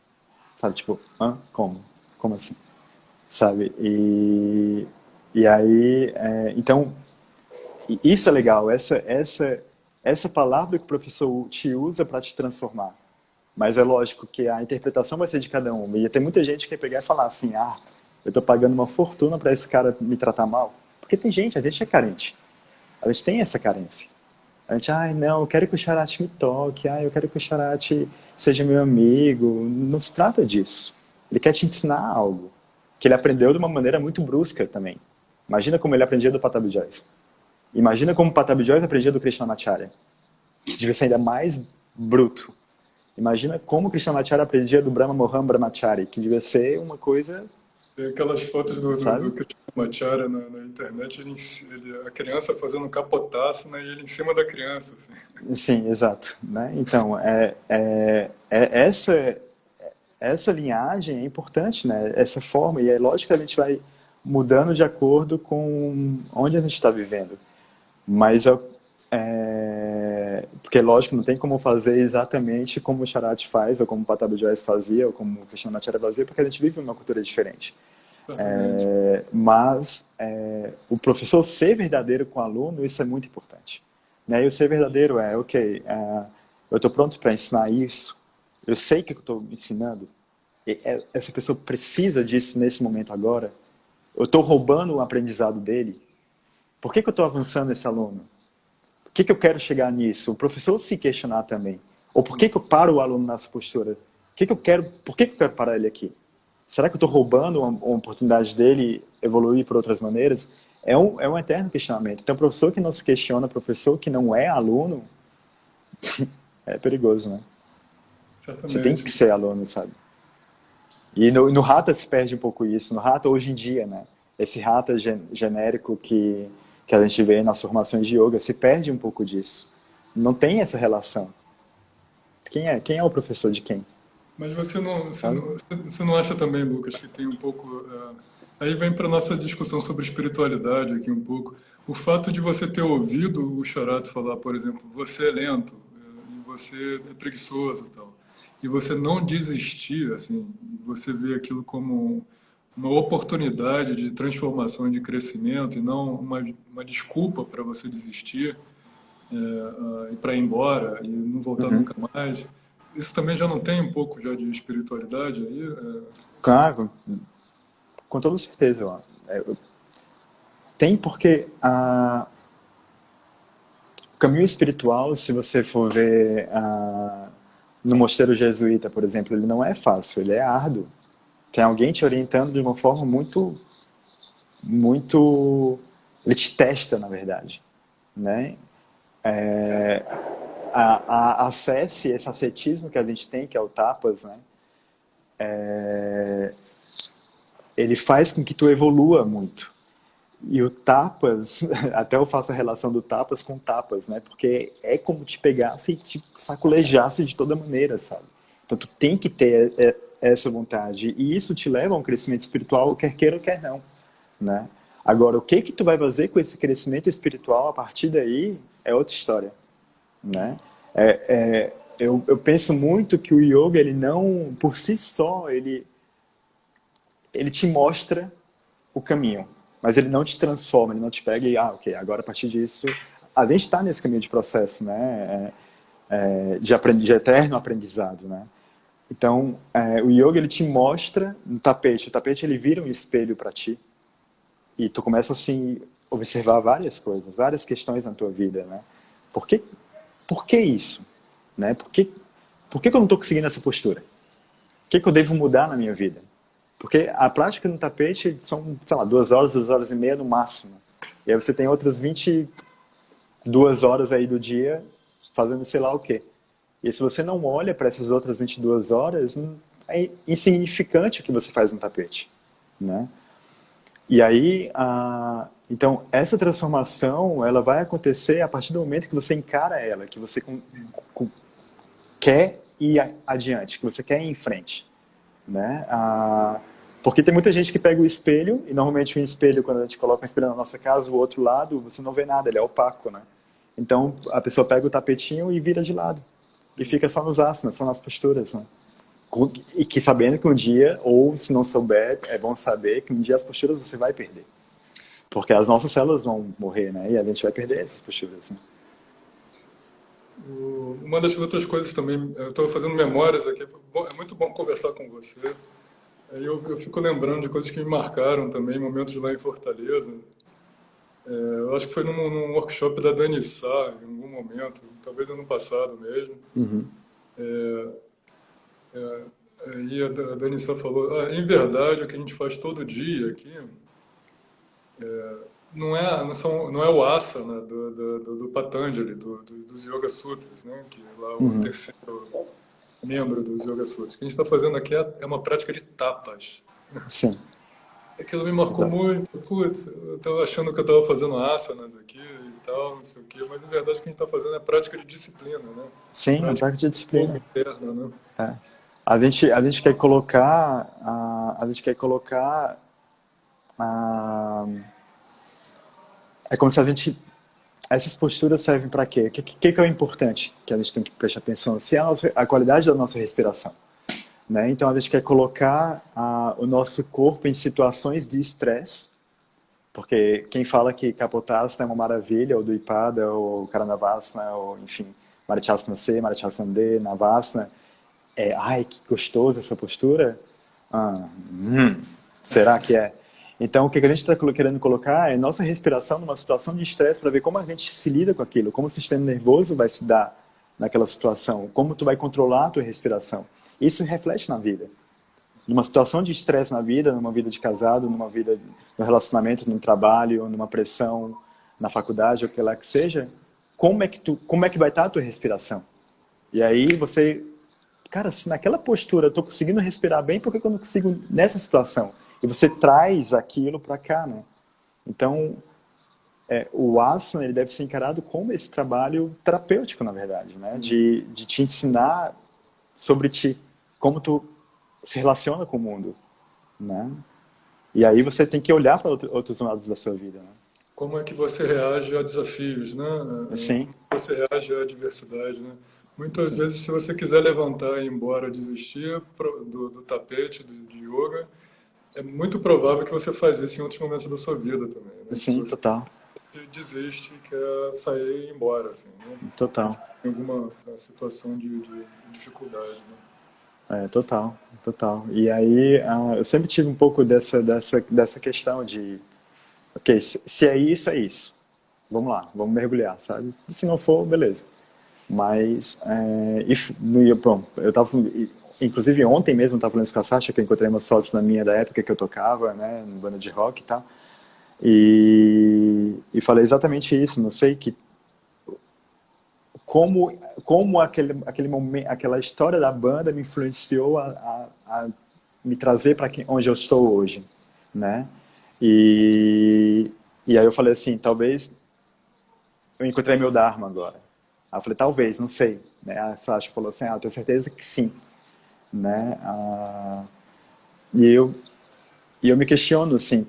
Sabe, tipo, hã? Como? Como assim? Sabe? E aí, então, isso é legal, essa palavra que o professor te usa para te transformar. Mas é lógico que a interpretação vai ser de cada um. E tem muita gente que vai pegar e falar assim: eu estou pagando uma fortuna para esse cara me tratar mal. Porque tem gente, a gente é carente. A gente tem essa carência. A gente, não, eu quero que o Charati me toque, eu quero que o Charati seja meu amigo. Não se trata disso. Ele quer te ensinar algo que ele aprendeu de uma maneira muito brusca também. Imagina como ele aprendia do Patabi Joyce. Imagina como o Patabi Joyce aprendia do Krishnamacharya, que devia ser ainda mais bruto. Imagina como o Krishnamacharya aprendia do Brahma Mohan Brahmachari, que devia ser uma coisa, Tem aquelas fotos do sabe? Krishnamacharya na internet, a criança fazendo um capotaço, né, e ele em cima da criança, assim. Sim, exato. Né? Então, essa linhagem é importante, né? Essa forma, e é lógico que a gente vai mudando de acordo com onde a gente está vivendo. Mas porque Porque, lógico, não tem como fazer exatamente como o Charat faz, ou como o Patabi Joyce fazia, ou como o Krishnamacharya fazia, porque a gente vive numa cultura diferente. Exatamente. Mas o professor ser verdadeiro com o aluno, isso é muito importante. Né? E o ser verdadeiro ok, eu estou pronto para ensinar isso, eu sei que eu estou ensinando, essa pessoa precisa disso nesse momento agora, eu estou roubando o aprendizado dele, por que eu estou avançando esse aluno? Por que eu quero chegar nisso? O professor se questionar também. Ou por que eu paro o aluno nessa postura? Por que eu quero parar ele aqui? Será que eu estou roubando uma oportunidade dele evoluir por outras maneiras? É um eterno questionamento. Então, professor que não se questiona, professor que não é aluno, é perigoso, né? Você tem que Certamente. ser aluno, sabe? E no Hatha se perde um pouco isso. No Hatha, hoje em dia, né? Esse Hatha genérico que a gente vê nas formações de yoga, se perde um pouco disso. Não tem essa relação. Quem é o professor de quem? Mas Sabe? você não acha também, Lucas, que tem um pouco. Aí vem para nossa discussão sobre espiritualidade aqui um pouco. O fato de você ter ouvido o Sharath falar, por exemplo, você é lento, e você é preguiçoso e tal, e você não desistir, assim, você vê aquilo como uma oportunidade de transformação e de crescimento e não uma desculpa para você desistir, e para ir embora e não voltar Uhum. nunca mais. Isso também já não tem um pouco já de espiritualidade aí? Claro, com toda certeza. Ó. Tem porque o caminho espiritual, se você for ver no mosteiro jesuíta, por exemplo, ele não é fácil, ele é árduo. Tem alguém te orientando de uma forma muito, muito... Ele te testa, na verdade. Né? Acesse esse ascetismo que a gente tem, que é o tapas, né? Ele faz com que tu evolua muito. E o tapas, até eu faço a relação do tapas com tapas, né? Porque é como te pegasse e te sacolejasse de toda maneira, sabe? Então tu tem que ter essa vontade. E isso te leva a um crescimento espiritual, quer queira ou quer não, né? Agora, o que tu vai fazer com esse crescimento espiritual a partir daí é outra história, né? Eu penso muito que o yoga, ele não, por si só, ele te mostra o caminho, mas ele não te transforma, ele não te pega e, ok, agora a partir disso, a gente está nesse caminho de processo, né, de eterno aprendizado, né. Então, o yoga, ele te mostra um tapete, o tapete ele vira um espelho para ti, e tu começa assim, observar várias coisas, várias questões na tua vida, né. Por que isso? Né? Por que eu não estou conseguindo essa postura? O que eu devo mudar na minha vida? Porque a prática no tapete são, sei lá, 2 horas e meia no máximo. E aí você tem outras 22 horas aí do dia fazendo sei lá o quê. E se você não olha para essas outras 22 horas, é insignificante o que você faz no tapete, né? E aí, então, essa transformação, ela vai acontecer a partir do momento que você encara ela, que você quer ir adiante, que você quer ir em frente, né? Porque tem muita gente que pega o espelho, e normalmente o espelho, quando a gente coloca um espelho na nossa casa, o outro lado, você não vê nada, ele é opaco, né? Então, a pessoa pega o tapetinho e vira de lado. E fica só nos asanas, só nas posturas, né? E que sabendo que um dia, ou se não souber, é bom saber que um dia as posturas você vai perder. Porque as nossas células vão morrer, né? E a gente vai perder essas posturas, né? Uma das outras coisas também, eu estou fazendo memórias aqui, é muito bom conversar com você. Aí eu fico lembrando de coisas que me marcaram também, momentos lá em Fortaleza. Eu acho que foi num workshop da Dani Sá, em algum momento, talvez ano passado mesmo. Uhum. Aí a Dani Sá falou, em verdade, o que a gente faz todo dia aqui não é o asana do Patanjali, dos Yoga Sutras, né? Que é lá o Uhum. terceiro membro dos Yoga Sutras. O que a gente está fazendo aqui é uma prática de tapas. Sim, Aquilo me marcou exato. muito. Putz, eu estava achando que eu estava fazendo asanas aqui e tal, não sei o quê, mas na verdade o que a gente está fazendo é prática de disciplina, né? Sim, é um Prática ataque de de fogo disciplina. interna, né? É. A gente quer colocar, a gente quer colocar, é como se a gente, essas posturas servem para quê? O que é o importante que a gente tem que prestar atenção? Se é a qualidade da nossa respiração, né? Então a gente quer colocar o nosso corpo em situações de estresse, porque quem fala que Kapotasana é uma maravilha, ou Dvipada, ou Karanavasana, ou enfim, Marichasana C, Marichasana D, Navasana, ai, que gostoso essa postura. Ah, será que é? Então, o que a gente está querendo colocar é nossa respiração numa situação de estresse para ver como a gente se lida com aquilo, como o sistema nervoso vai se dar naquela situação, como tu vai controlar a tua respiração. Isso reflete na vida. Numa situação de estresse na vida, numa vida de casado, numa vida no relacionamento, no trabalho, numa pressão na faculdade, ou o que lá que seja, como é que vai estar a tua respiração? E aí você, cara, se naquela postura eu estou conseguindo respirar bem, por que eu não consigo nessa situação? E você traz aquilo para cá, né? Então, o asana ele deve ser encarado como esse trabalho terapêutico, na verdade, né? De te ensinar sobre ti, como tu se relaciona com o mundo, né? E aí você tem que olhar para outros lados da sua vida, né? Como é que você reage a desafios, né? Sim, Como você reage à adversidade, né? Muitas sim, vezes, se você quiser levantar e ir embora, desistir do tapete, de yoga, é muito provável que você faz isso em outros momentos da sua vida também, né? Que sim, você total, desiste e quer sair e ir embora, assim, né? total. Em alguma situação de dificuldade, né? Total, total. E aí, eu sempre tive um pouco dessa questão de, ok, se é isso, é isso. Vamos lá, vamos mergulhar, sabe? E se não for, beleza. Mas, bom, inclusive ontem mesmo eu estava falando isso com a Sasha, que eu encontrei umas fotos na minha da época que eu tocava, né, no banda de rock e tal. E falei exatamente isso, não sei como aquele momento, aquela história da banda me influenciou a me trazer para onde eu estou hoje, né? E, e aí eu falei assim, talvez eu encontrei meu Dharma agora. Aí eu falei, talvez, não sei. Né? A Sasha falou assim, eu tenho certeza que sim. Né? E eu, e eu me questiono, assim,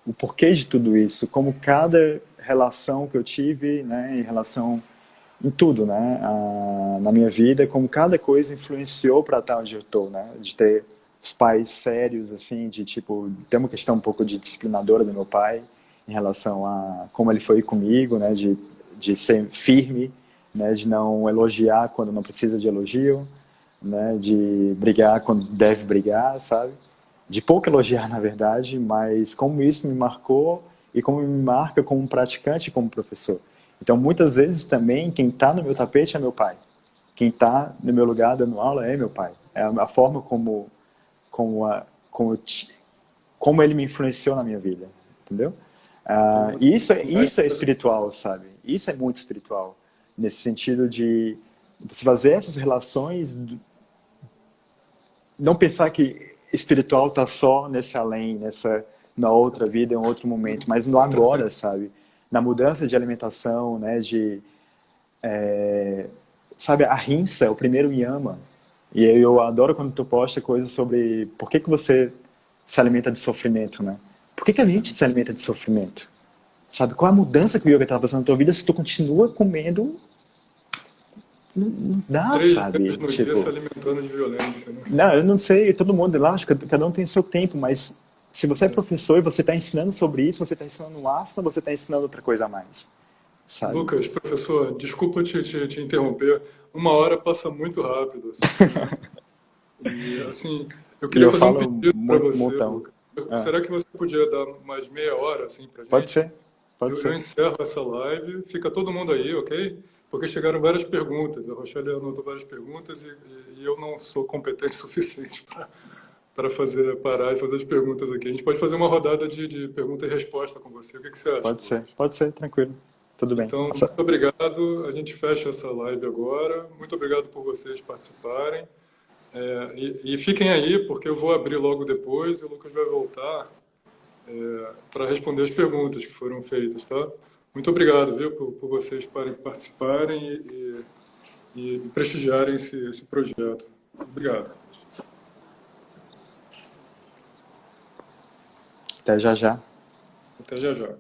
o porquê de tudo isso, como cada relação que eu tive, né, em relação em tudo, né, na minha vida, como cada coisa influenciou para estar onde eu estou, né, de ter os pais sérios, assim, de tipo, ter uma questão um pouco de disciplinadora do meu pai, em relação a como ele foi comigo, né, de ser firme, né, de não elogiar quando não precisa de elogio, né, de brigar quando deve brigar, sabe? De pouco elogiar, na verdade, mas como isso me marcou e como me marca como praticante, como professor. Então, muitas vezes também, quem está no meu tapete é meu pai. Quem está no meu lugar dando aula é meu pai. É a forma como, como ele me influenciou na minha vida, entendeu? Tem E mais isso é espiritual, sabe? Isso é muito espiritual, nesse sentido de você fazer essas relações, não pensar que espiritual está só nesse além, na outra vida, em outro momento, mas no agora, sabe? Na mudança de alimentação, né? Sabe, a rinça é o primeiro yama. E eu adoro quando tu posta coisas sobre por que você se alimenta de sofrimento, né? Por que a gente se alimenta de sofrimento? Sabe, qual é a mudança que o yoga está fazendo na tua vida se tu continua comendo? Não dá, 3 vezes sabe? no dia se Tipo, alimentando de violência, né? não, eu não sei, todo mundo, lógico, cada um tem seu tempo, mas se você é professor e você está ensinando sobre isso, você está ensinando asana, você está ensinando outra coisa a mais, sabe? Lucas, professor, desculpa te interromper. 1 hora passa muito rápido, assim, né? E, assim, eu E queria eu fazer um falo pedido para muito você, montão. Lucas. Ah, Será que você podia dar mais meia hora, assim, pra pode gente? ser, pode Eu ser. encerro essa live, fica todo mundo aí, ok? Porque chegaram várias perguntas. A Rochelle anotou várias perguntas e eu não sou competente o suficiente para fazer parar e fazer as perguntas aqui. A gente pode fazer uma rodada de pergunta e resposta com você. O que você acha, Lucas? Pode ser, tranquilo. Tudo bem. Então, muito obrigado. A gente fecha essa live agora. Muito obrigado por vocês participarem. E fiquem aí, porque eu vou abrir logo depois e o Lucas vai voltar para responder as perguntas que foram feitas, tá? Muito obrigado, viu, por vocês participarem e prestigiarem esse projeto. Obrigado. Até já já. Até já já.